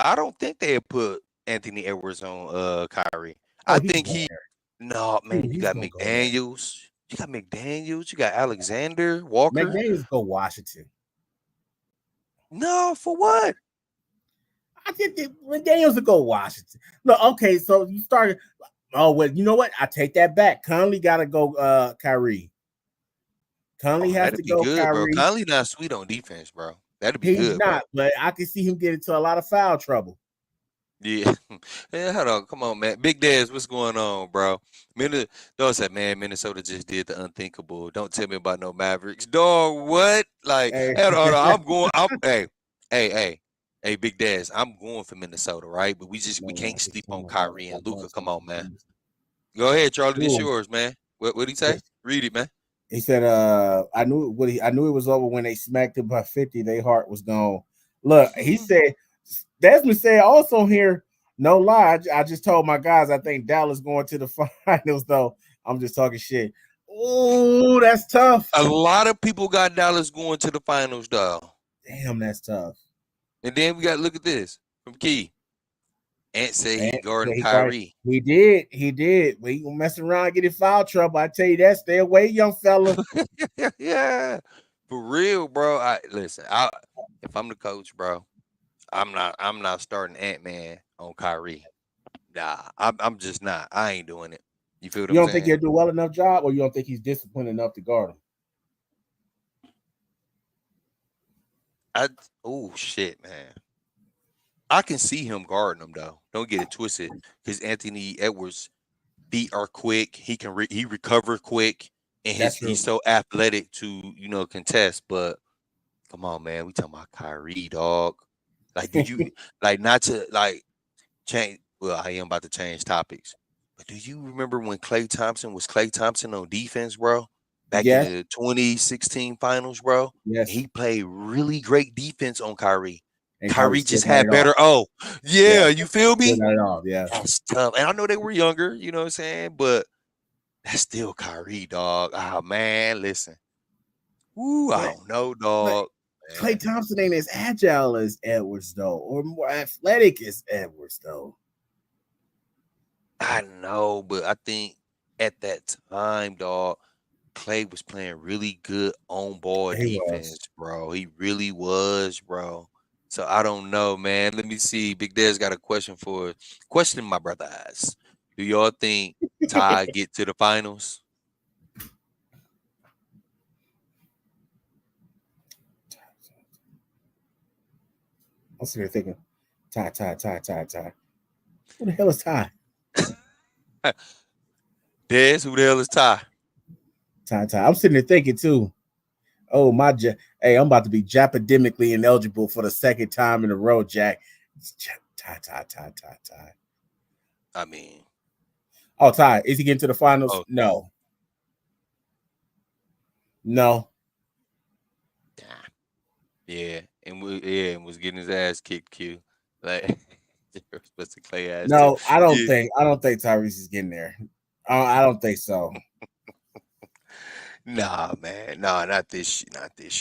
I don't think they put Anthony Edwards on Kyrie. Oh, I he's think going he there. no man, you He's got gonna go there. McDaniels. You got McDaniels, you got Alexander Walker. McDaniels go Washington. No, for what? I think that McDaniels will go Washington. Look, okay, so you started. Oh well, you know what? I take that back. Conley got to go. Kyrie. Conley Oh, has that'd to be go. good, bro. Kyrie. Conley not sweet on defense, bro. That'd be He's good, bro. not, but I can see him get into a lot of foul trouble. Yeah. Yeah, hold on. Come on, man. Big Dez, what's going on, bro? Dog said, man, Minnesota just did the unthinkable. Don't tell me about no Mavericks. Dog, what? Like, Hey, hold on. Hey, Big Dez, I'm going for Minnesota, right? But we can't sleep on Kyrie and Luca. Come on, man. Go ahead, Charlie. This Ooh. yours, man. What'd he say? Read it, man. He said, I knew it was over when they smacked him by 50, their heart was gone. Look, he said Desmond said also here, no lie. I just told my guys I think Dallas going to the finals, though. I'm just talking shit. Oh, that's tough. A lot of people got Dallas going to the finals, though. Damn, that's tough. And then we got to look at this from Key. Ant say And he yeah, guarding he got Kyrie. he did. But he gonna mess around and get in foul trouble. I tell you that. Stay away, young fella. Yeah, for real, bro. I listen. If I'm the coach, bro, I'm not starting Ant-Man on Kyrie. Nah, I'm just not. I ain't doing it. You feel what You I'm don't think saying? he'll do well enough job, or you don't think he's disciplined enough to guard him? I oh shit, man. I can see him guarding him though. Don't get it twisted, because Anthony Edwards' feet are quick. He recover quick, and That's he's true. so athletic to contest. But come on, man, we talking about Kyrie, dog. Like, do you like not to like change? Well, I am about to change topics. But do you remember when Klay Thompson was Klay Thompson on defense, bro? Back in Yes, the 2016 finals, bro. yes. He played really great defense on Kyrie. And Kyrie Kyrie still just got it had off. better. Oh, Yeah, yeah, you feel still me? got it off. Yeah. That's tough. And I know they were younger, you know what I'm saying? But that's still Kyrie, dog. Ah, man, listen. Ooh, I But don't know, but dog. Klay man. Thompson ain't as agile as Edwards though, or more athletic as Edwards though. I know, but I think at that time, dog, Clay was playing really good on ball He was. defense, bro. He really was, bro. So I don't know, man. Let me see. Big Dad's got a question for question, my brother asked. Do y'all think Ty get to the finals? I'm sitting there thinking, Ty. Who the hell is Ty? Des, who the hell is Ty? Ty. I'm sitting there thinking too. Oh my, hey, I'm about to be Japademically ineligible for the second time in a row, Jack. Ty. I mean, Oh, Ty, is he getting to the finals? okay. No. Nah. And was getting his ass kicked, Q. Like supposed to Clay ass too. No, I don't Yeah. think Tyrese is getting there. I don't think so. Nah, man. Nah, not this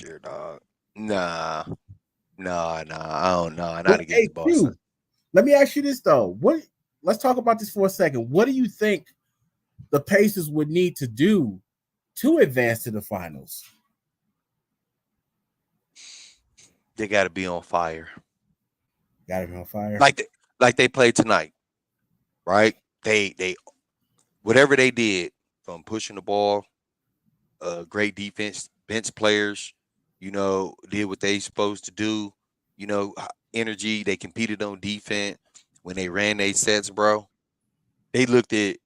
year, dog. Nah. Nah. I don't know. Not What? against Hey, Boston. Q. Let me ask you this though. What? Let's talk about this for a second. What do you think the Pacers would need to do to advance to the finals? They gotta be on fire. Got him on fire. Like they, like they played tonight, right? They whatever they did from pushing the ball, great defense, bench players, did what they supposed to do, energy, they competed on defense. When they ran their sets, bro, they looked at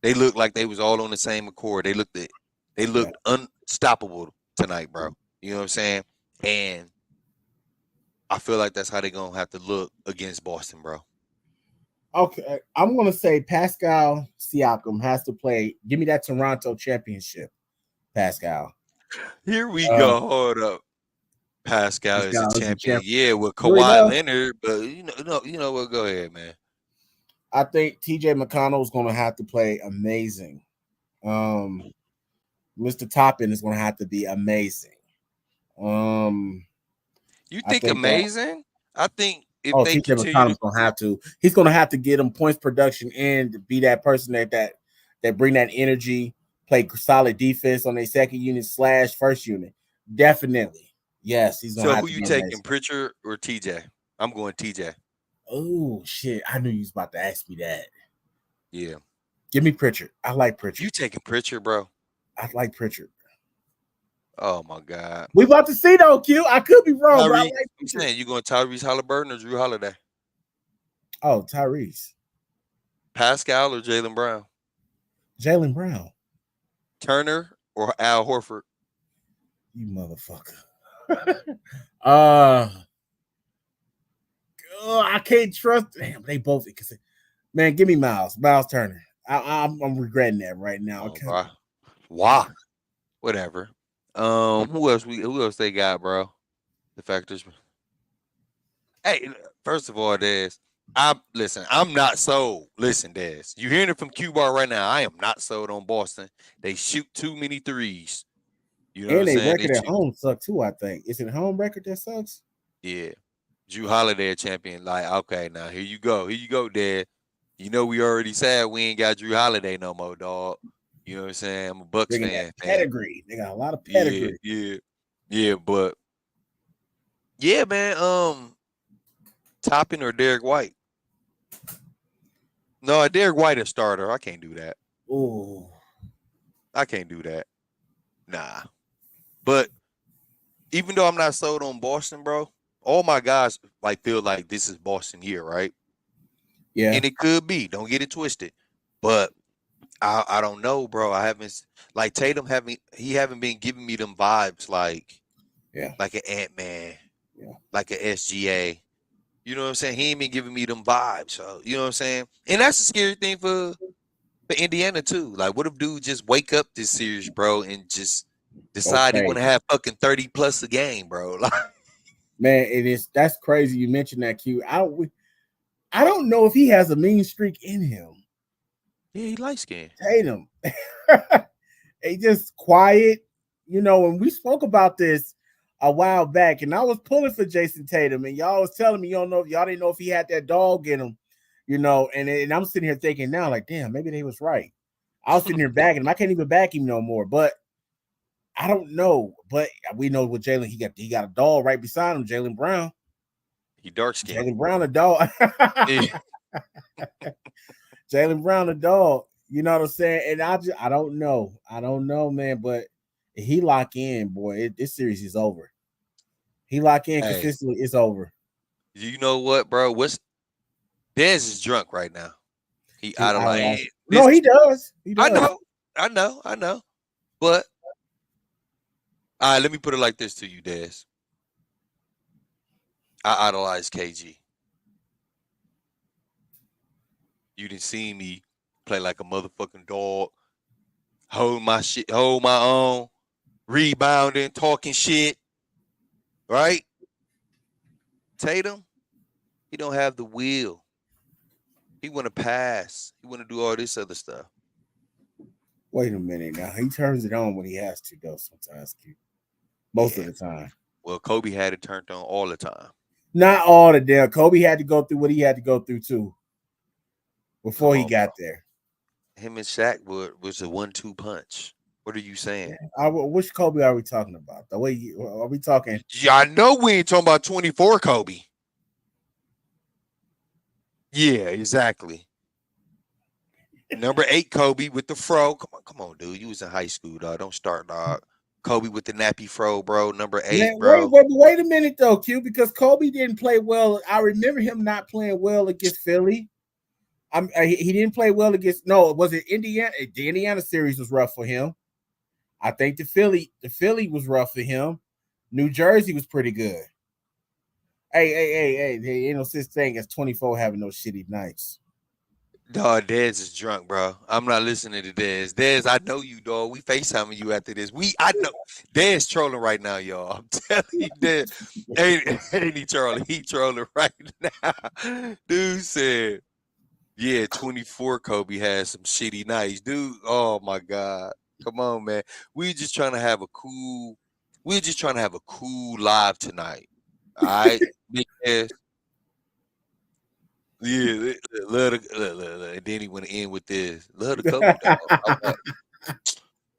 they looked like they was all on the same accord. They Yeah. looked unstoppable tonight, bro. You know what I'm saying? And I feel like that's how they're gonna have to look against Boston, bro. Okay, I'm gonna say Pascal Siakam has to play. Give me that Toronto championship, Pascal. Here we Uh, go. Hold up. Pascal is a Pascal is the champion. champion. Yeah, with You already Kawhi know. Leonard, but you know what? Go ahead, man. I think TJ McConnell is gonna have to play amazing. Mr. Toppin is gonna have to be amazing. Um, You I think think amazing? I think if oh, they TJ continue to McConnell's gonna have to. He's gonna have to get him points production and to be that person that bring that energy, play solid defense on their second unit / first unit. Definitely, yes, he's gonna so have who to you be taking, amazing. Pritchard or TJ? I'm going TJ. Oh shit! I knew you was about to ask me that. Yeah. Give me Pritchard. I like You Pritchard. taking Pritchard, bro? I like Pritchard. Oh my God. We about to see though, Q. I could be wrong, but I Tyrese, like I'm Pritchard. saying you going Tyrese Halliburton or Drew Holiday? Oh, Tyrese, Pascal or Jalen Brown? Jalen Brown, Turner or Al Horford? you motherfucker. uh, I can't trust. Damn, they both. Man, give me Miles Turner. I'm regretting that right now. Oh, bro. Why? Whatever. Who else they got, bro? The factors. Hey, first of all, Des, I'm not sold. Listen, Des, you hearing it from Q Bar right now. I am not sold on Boston. They shoot too many threes. You know what I'm And they saying? They record at shoot. home suck too. I think is it home record that sucks. Yeah. Drew Holiday a champion. Like, okay, now here you go. Here you go, Dad. You know we already said we ain't got Drew Holiday no more, dog. You know what I'm saying? I'm a Bucks Bringing that fan, fam. pedigree. They got a lot of Yeah, pedigree. yeah, yeah. But yeah, man. Toppin or Derek White? No, Derek White a starter. I can't do that. Ooh, I can't do that. Nah. But even though I'm not sold on Boston, bro, all my guys like feel like this is Boston here, right? yeah, And it could be. Don't get it twisted. But I don't know, bro. I haven't like Tatum haven't been giving me them vibes yeah, like an Ant-Man, yeah. like a SGA. You know what I'm saying? He ain't been giving me them vibes. So you know what I'm saying? And that's a scary thing for Indiana too. Like, what if dude just wake up this series, bro, and just decide he want Okay, to have fucking 30 plus a game, bro? Like, man, it is. That's crazy. You mentioned that, Q. I don't know if he has a mean streak in him. yeah, he light skinned. Tatum, he just quiet. You know, when we spoke about this a while back, and I was pulling for Jason Tatum, and y'all was telling me y'all didn't know if he had that dog in him, and I'm sitting here thinking now, like, damn, maybe they was right. I was sitting here backing him. I can't even back him no more, but I don't know. But we know with Jalen, he got a dog right beside him, Jalen Brown. He dark skinned. Jalen Brown, a dog. Jalen Brown, a dog. You know what I'm saying? And I don't know. I don't know, man. But if he lock in, boy, this series is over. He lock in Hey, consistently, it's over. you know what, bro? Dez is drunk right now. He He out of line. idolizes. No, This he does. He I does. know, I know. But all right, let me put it like this to you, Dez. I idolize KG. You didn't see me play like a motherfucking dog, hold my shit, hold my own, rebounding, talking shit, right? Tatum, he don't have the will. He want to pass. He want to do all this other stuff. Wait a minute now. He turns it on when he has to, though. Sometimes, Q. Most of Yeah. the time. Well, Kobe had it turned on all the time. Not all the damn. Kobe had to go through what he had to go through too before Come he on, bro. got there. Him and Shaq was a 1-2 punch. What are you saying? Which Kobe are we talking about? The way are we talking? Yeah, I know we ain't talking about 24 Kobe. Yeah, exactly. Number 8 Kobe with the fro. Come on, dude. You was in high school, dog. Don't start, dog. Kobe with the nappy fro, bro. Number 8, Man, wait, bro. wait, wait a minute though, Q, because Kobe didn't play well. I remember him not playing well against Philly. He didn't play well against. No, was it Indiana? The Indiana series was rough for him. I think the Philly was rough for him. New Jersey was pretty good. Hey, there ain't no such thing as 24 having no shitty nights. Dog, Dez is drunk, bro. I'm not listening to Dez. Dez, I know you, dog. We FaceTiming you after this. I know Dez trolling right now, y'all. I'm telling you, Dez. Ain't he trolling? He trolling right now. Dude said, yeah, 24 Kobe had some shitty nights. Dude, oh my God. Come on, man. We're just trying to have a cool live tonight. All right? Big ass. Yeah, love the, and then he want to end with this. Love the Kobe dog.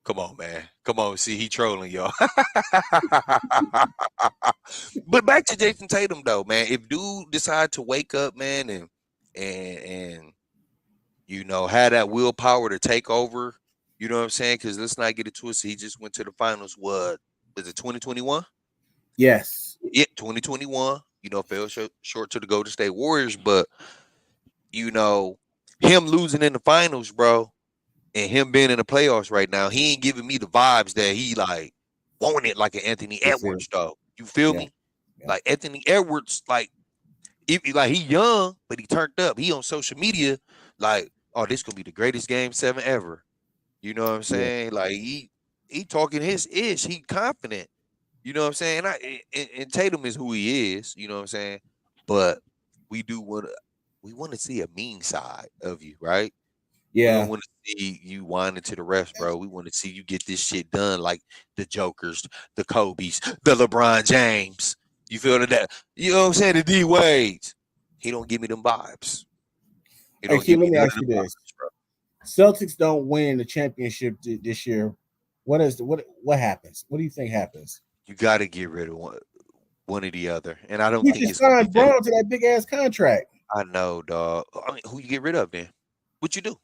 Come on, man. Come on. See, he trolling y'all. But back to Jason Tatum though, man. If dude decide to wake up, man, and had that willpower to take over, you know what I'm saying? Because let's not get it twisted. He just went to the finals. What was it? 2021? Yes. Yeah, 2021. Fell short to the Golden State Warriors, but him losing in the finals, bro, and him being in the playoffs right now, he ain't giving me the vibes that he like wanted like an Anthony This is Edwards, though. You feel yeah, me? yeah. Like Anthony Edwards, like like he young, but he turned up. He on social media, like, oh, this gonna be the greatest game 7 ever. You know what I'm Yeah. saying? Like he talking his ish. He confident. You know what I'm saying? And Tatum is who he is. You know what I'm saying? But we do want to see a mean side of you, right? We don't Yeah. want to see you whining to the refs, bro. We want to see you get this shit done like the Jokers, the Kobe's, the LeBron James. You feel that? You know what I'm saying? The D Wades. He don't give me them vibes. He Hey, don't Q, give let me me none ask of you them this. vibes, bro. Celtics don't win the championship this year. What happens? What do you think happens? You got to get rid of one or the other, and I don't You think should it's gonna be sign Jason. Braun to that big ass contract. I know, dog. I mean, who you get rid of then? What you do?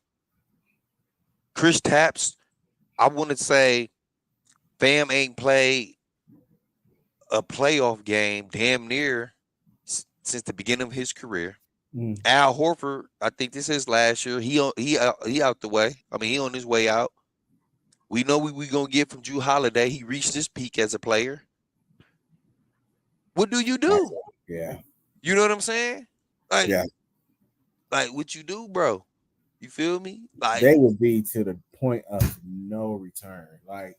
Chris Taps. I want to say, Bam ain't played a playoff game damn near since the beginning of his career. Mm. Al Horford, I think this is last year. He out the way. I mean, he on his way out. We know we gonna get from Drew Holiday. He reached his peak as a player. What do you do? Yeah. You know what I'm saying? Like, Yeah. what you do, bro? You feel me? Like, They will be to the point of no return. Like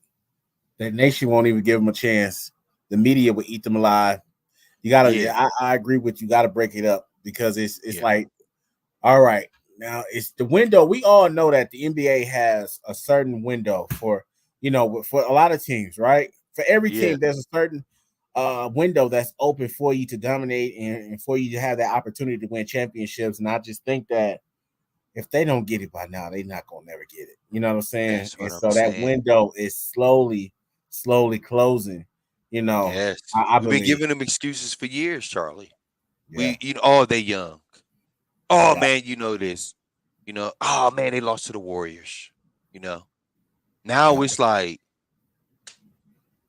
the nation won't even give them a chance. The media will eat them alive. You gotta. yeah, I agree with you. Got to break it up because it's yeah, like, all right, now it's the window. We all know that the NBA has a certain window for a lot of teams, right? For every yeah, team, there's a certain window that's open for you to dominate and for you to have that opportunity to win championships. And I just think that if they don't get it by now, they're not gonna never get it. You know what I'm saying? That's And what I'm so that saying. window is slowly closing. You know, Yes. I We've been believe. giving them excuses for years, Charlie. Yeah, Oh, they young. Oh yeah, man, you know this. Oh man, they lost to the Warriors. You know. yeah. Now it's like,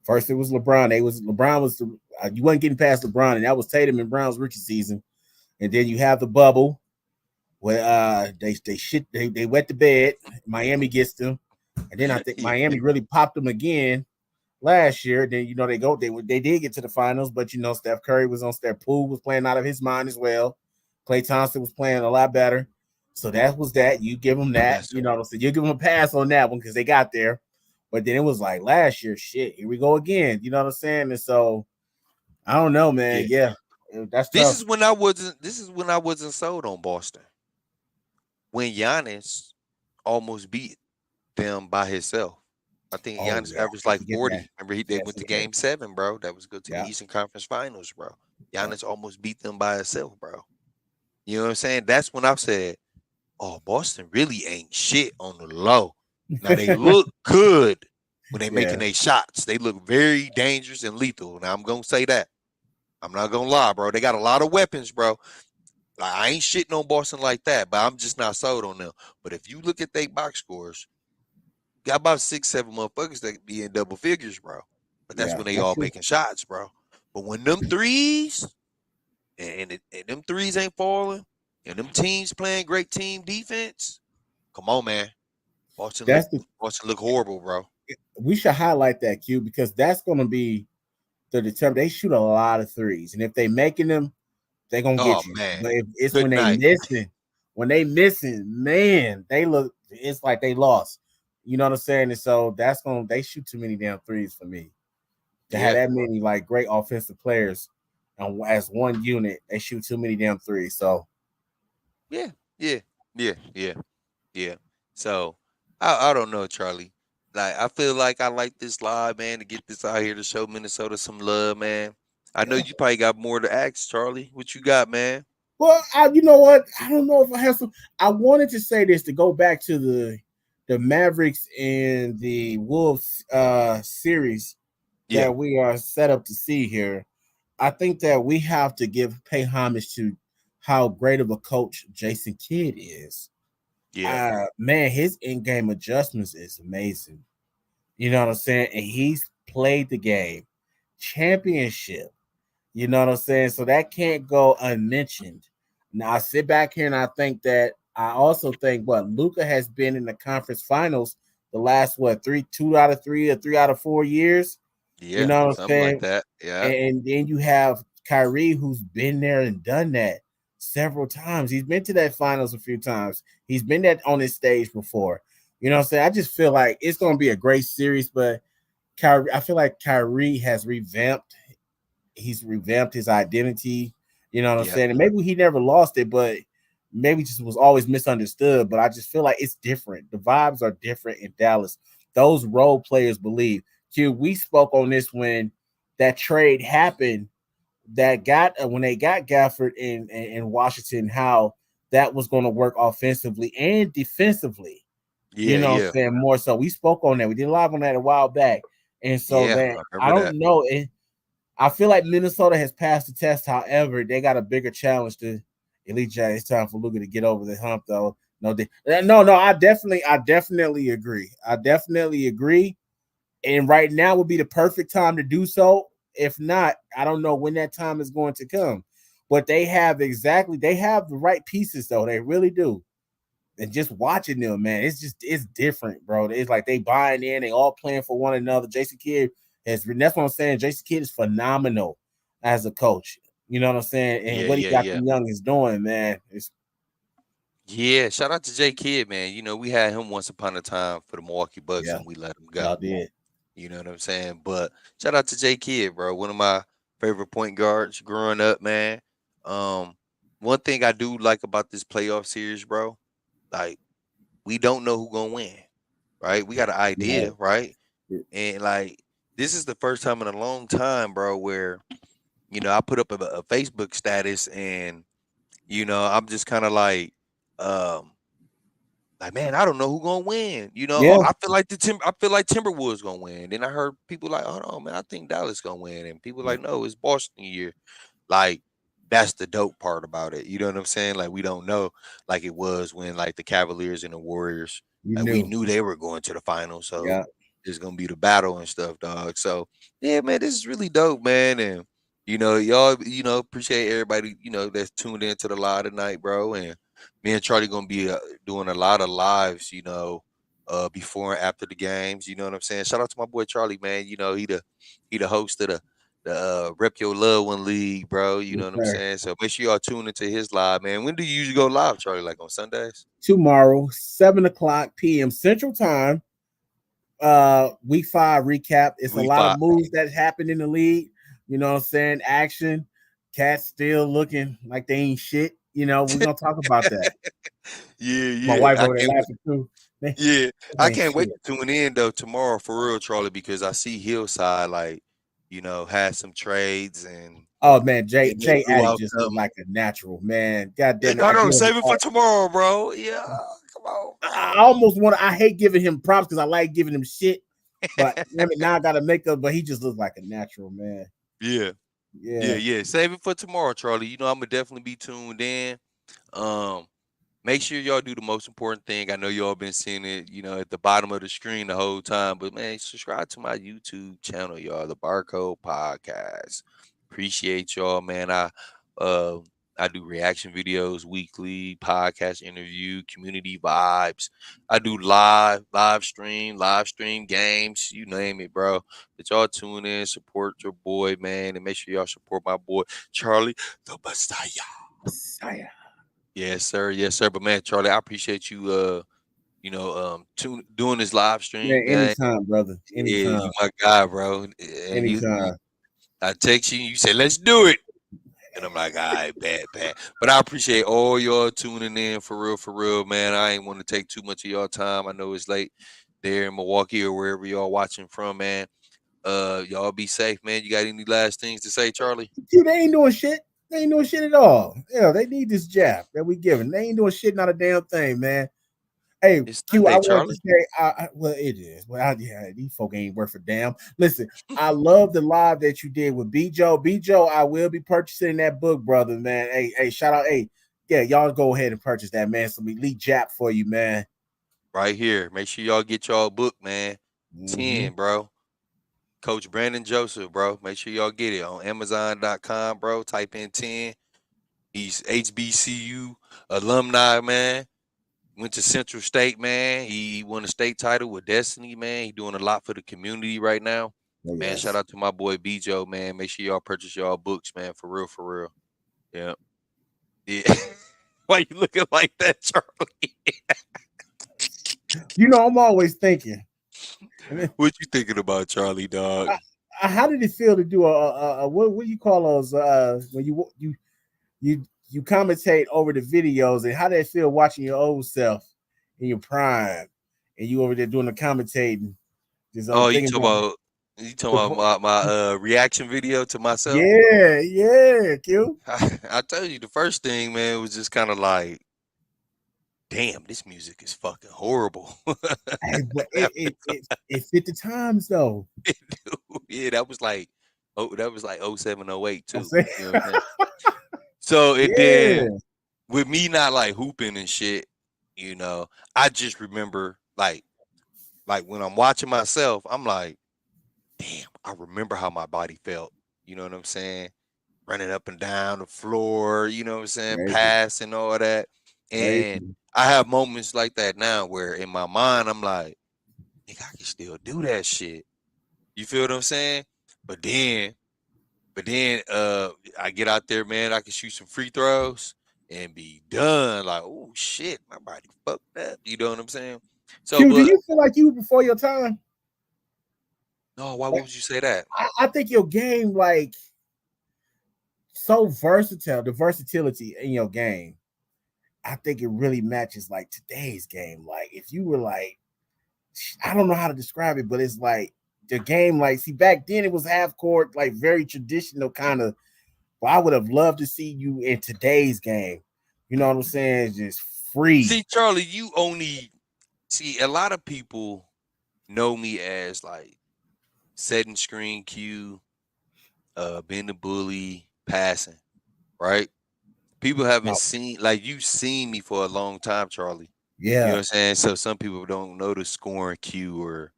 First it was LeBron. LeBron was you wasn't getting past LeBron, and that was Tatum and Brown's rookie season. And then you have the bubble where they wet the bed. Miami gets them, and then I think yeah, Miami really popped them again last year. Then they did get to the finals, but Steph Curry was on. Steph Poole was playing out of his mind as well. Klay Thompson was playing a lot better. So that was that. You give them that. that's So you give them a pass on that one because they got there. But then it was like last year, shit. Here we go again. You know what I'm saying? And so I don't know, man. yeah. Yeah, that's This tough. is when I wasn't. This is when I wasn't sold on Boston. When Giannis almost beat them by himself. I think Oh Giannis yeah, averaged can't like forget that. 40. Remember, they Can't went to forget. Game 7, bro. That was good to the Yeah, Eastern Conference Finals, bro. yeah. Giannis almost beat them by himself, bro. You know what I'm saying? That's when I said, "Oh, Boston really ain't shit on the low." Now they look good when they Yeah, making their shots. They look very dangerous and lethal. Now I'm gonna say that. I'm not gonna lie, bro. They got a lot of weapons, bro. Like, I ain't shitting on Boston like that, but I'm just not sold on them. But if you look at their box scores, got about 6, 7 motherfuckers that be in double figures, bro. But that's yeah. when they That's all true. making shots, bro. But when them threes and them threes ain't falling, and them teams playing great team defense, come on, man. Boston look That's the Boston look horrible, bro. we should highlight that Q because that's going to be the determine. They shoot a lot of threes, and if they making them, they gonna Oh get you. man, But if it's good night. when they missing, man, they look. It's like they lost. You know what I'm saying? And so they shoot too many damn threes for me to have Yeah, that many like great offensive players, and as one unit, they shoot too many damn threes. So yeah, yeah, yeah. Yeah. So I don't know, Charlie. Like, I feel like I like this live, man, to get this out here to show Minnesota some love, man. I know yeah. you probably got more to ask, Charlie. What you got, man? Well, you know what? I don't know if I have some. I wanted to say this to go back to the Mavericks and the Wolves series Yeah, that we are set up to see here. I think that we have to pay homage to how great of a coach Jason Kidd is. yeah, Man, his in-game adjustments is amazing. You know what I'm saying? And he's played the game championship. You know what I'm saying? So that can't go unmentioned. Now I sit back here and I think that I also think what Luca has been in the conference finals the last 2 out of 3 or 3 out of 4 years. You yeah. know what I'm Something like saying? that. Yeah, And then you have Kyrie who's been there and done that several times. He's been to that finals a few times. He's been that on this stage before. You know what I'm saying? I just feel like it's gonna be a great series, but I feel like Kyrie has revamped his identity. You know what I'm yeah, saying? And maybe he never lost it, but maybe just was always misunderstood. But I just feel like it's different. The vibes are different in Dallas. Those role players believe. Q, we spoke on this when that trade happened. That got when they got Gafford in Washington, how that was going to work offensively and defensively. You yeah, know what I'm yeah, saying? More so. We spoke on that. We did live on that a while back. And so yeah. that I I remember that. don't know. I feel like Minnesota has passed the test. However, they got a bigger challenge to Elite J. It's time for Luka to get over the hump, though. No. I definitely agree. I definitely agree. And right now would be the perfect time to do so. If not, I don't know when that time is going to come. But they have the right pieces, though. They really do. And just watching them, man, it's different, bro. It's like they buying in, they all playing for one another. Jason Kidd that's what I'm saying. Jason Kidd is phenomenal as a coach. You know what I'm saying? And Yeah, what he yeah, got yeah. them young is doing, man. It's Yeah, shout out to J Kidd, man. We had him once upon a time for the Milwaukee Bucks yeah, and we let him y'all go. did. You know what I'm saying? But shout out to J Kidd, bro. One of my favorite point guards growing up, man. Um, One thing I do like about this playoff series, bro, like, we don't know who gonna win, right? We got an idea, No. right? And like, this is the first time in a long time, bro, where I put up a Facebook status and I'm just kind of um, like, man, I don't know who gonna win. Yeah, I feel like I feel like Timberwolves gonna win. Then I heard people like, oh no, man, I think Dallas gonna win, and people like, no, it's Boston year. Like, that's the dope part about it. You know what I'm saying? Like, we don't know like it was when like the Cavaliers and the Warriors, you like we knew. knew they were going to the final. So Yeah, it's gonna be the battle and stuff, dog. So yeah, man, this is really dope, man. And y'all, appreciate everybody, that's tuned into the live tonight, bro. And me and Charlie gonna be doing a lot of lives, before and after the games. You know what I'm saying? Shout out to my boy Charlie, man. He the host of the Rep Your Loved One League, bro. You yes, know what I'm sir. saying? So make sure y'all tune into his live, man. When do you usually go live, Charlie? Like on Sundays? Tomorrow, 7 o'clock p.m. Central Time. Week 5 recap. It's a Week lot of five. moves that happened in the league. You know what I'm saying? Action. Cats still looking like they ain't shit. We're gonna talk about that. Yeah, My yeah. wife over there laughing too. Yeah, I They ain't can't wait shit. to tune in though tomorrow for real, Charlie, because I see Hillside had some trades and Oh man, Jay they Jay blew Addy out just looked something. like a natural man. God damn it, No, I no, give him save it for props. tomorrow, bro. Yeah, come on, I man. almost want to. I hate giving him props because I like giving him shit. But I mean, now I got to make up. But he just looks like a natural man. Yeah, yeah, Yeah. yeah. Save it for tomorrow, Charlie. I'm gonna definitely be tuned in. Um, Make sure y'all do the most important thing. I know y'all been seeing it, at the bottom of the screen the whole time. But man, subscribe to my YouTube channel, y'all, the Barcode Podcast. Appreciate y'all, man. Uh I do reaction videos weekly, podcast interview, community vibes. I do live stream games, you name it, bro. But y'all tune in, support your boy, man, and make sure y'all support my boy Charlie the Messiah. Messiah. Yes, sir. Yes, sir. But man, Charlie, I appreciate you doing this live stream, Man, man. anytime, brother. Yeah, you Anytime. my guy, bro. And Anytime. I text you, you said, let's do it. And I'm like, all right, bad, bad. But I appreciate all y'all tuning in for real, man. I ain't want to take too much of y'all time. I know it's late there in Milwaukee or wherever y'all watching from, man. Y'all be safe, man. You got any last things to say, Charlie? Dude, they ain't doing shit. They ain't doing shit at all. Yeah, they need this jab that we giving. They ain't doing shit, not a damn thing, man. Hey, It's Q, I Sunday, wanted to Charlie. say, well, it is. Well, yeah, these folk ain't worth a damn. Listen, I love the live that you did with B Joe. B Joe, I will be purchasing that book, brother, man. Hey, shout out. Hey, yeah, y'all go ahead and purchase that, man. Some elite jap for you, man. Right here. Make sure y'all get y'all book, man. Mm-hmm. 10, bro. Coach Brandon Joseph, bro. Make sure y'all get it on Amazon.com, bro. Type in 10. He's HBCU alumni, man. Went to Central State, man. He won a state title with Destiny, man. He doing a lot for the community right now. Oh, Man, shout yes. out to my boy Bijo, man. Make sure y'all purchase y'all books, man. For real, for real. Yeah. Yeah. Why you looking like that, Charlie? I'm always thinking. What you thinking about, Charlie, dog? How did it feel to do a what do you call those when you commentate over the videos, and how did it feel watching your old self in your prime and you over there doing the commentating? Just I'm Oh, thinking about you the talking about my reaction video to myself? yeah, Q. I tell you, the first thing, man, was just kind of like, damn, this music is fucking horrible. Hey, but it fit the times though. Yeah, that was like 07, '08 I'm too. saying, You know what I'm saying? So it then yeah, with me not like hooping and shit, you know, I just remember like when I'm watching myself, I'm like, damn, I remember how my body felt. You know what I'm saying? Running up and down the floor, you know what I'm saying? crazy, Passing all that. And crazy. I have moments like that now where in my mind I'm like, nigga, I can still do that shit. You feel what I'm saying? But then but then I get out there, man, I can shoot some free throws and be done. Like, oh shit, my body fucked up. You know what I'm saying? So Q, do but you feel like you were before your time? no, why Like, would you say that? I think your game like so versatile. The versatility in your game, I think it really matches like today's game. Like if you were like, I don't know how to describe it, but it's like the game, like, see, back then it was half court, like very traditional kind of. But I would have loved to see you in today's game. You know what I'm saying? Just free. See, Charlie, you only see a lot of people know me as like setting screen Q, being the bully, passing, right? People haven't No, seen like you've seen me for a long time, Charlie. You know what yeah. I'm saying? So some people don't know the scoring Q or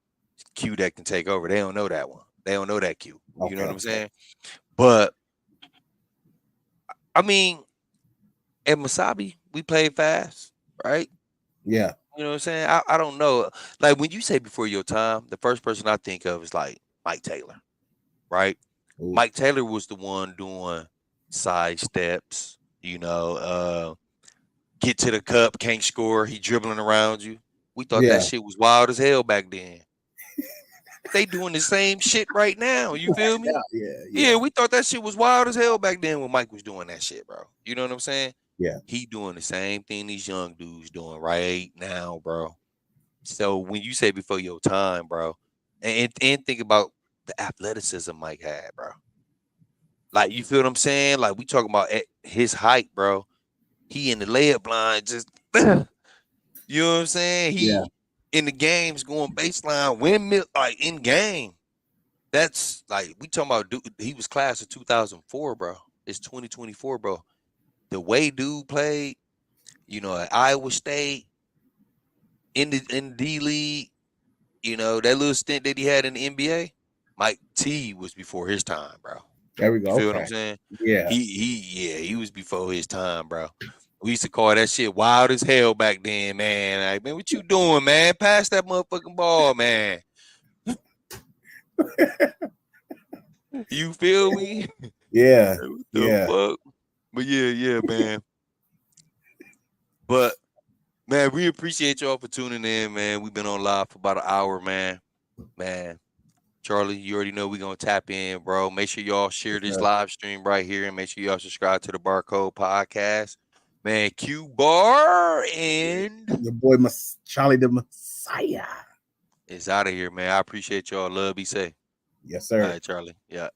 Q that can take over. They don't know that one. They don't know that Q. You know Okay, what I'm okay. saying? But I mean, at Masabi, we played fast, right? Yeah. You know what I'm saying? I don't know. Like when you say before your time, the first person I think of is like Mike Taylor, right? Ooh. Mike Taylor was the one doing side steps, get to the cup, can't score, he dribbling around you. We thought that Yeah. shit was wild as hell back then. They doing the same shit right now. You feel me? Yeah. Yeah. Yeah, Yeah. we thought that shit was wild as hell back then when Mike was doing that shit, bro. You know what I'm saying? Yeah. He doing the same thing these young dudes doing right now, bro. So when you say before your time, bro, and think about the athleticism Mike had, bro. Like you feel what I'm saying? Like we talking about at his height, bro. He in the layup line, just you know what I'm saying? Yeah. He in the games going baseline, windmill, like in game. That's like we talking about. Dude, he was class of 2004, bro. It's 2024, bro. The way dude played, at Iowa State in D League, that little stint that he had in the NBA. Mike T was before his time, bro. There we You go. feel what I'm Okay. saying? Yeah. He was before his time, bro. We used to call that shit wild as hell back then, man. Like, man, what you doing, man? Pass that motherfucking ball, man. You feel me? Yeah. What the Yeah. fuck? But yeah, man. But man, we appreciate y'all for tuning in, man. We've been on live for about an hour, man. Man, Charlie, you already know we're gonna tap in, bro. Make sure y'all share Yes, this sir. live stream right here and make sure y'all subscribe to the Barcode Podcast. Man, Q Bar and Your boy, Charlie the Messiah. it's out of here, man. I appreciate y'all. Love, be safe. Yes, All sir. right, Charlie. Yeah.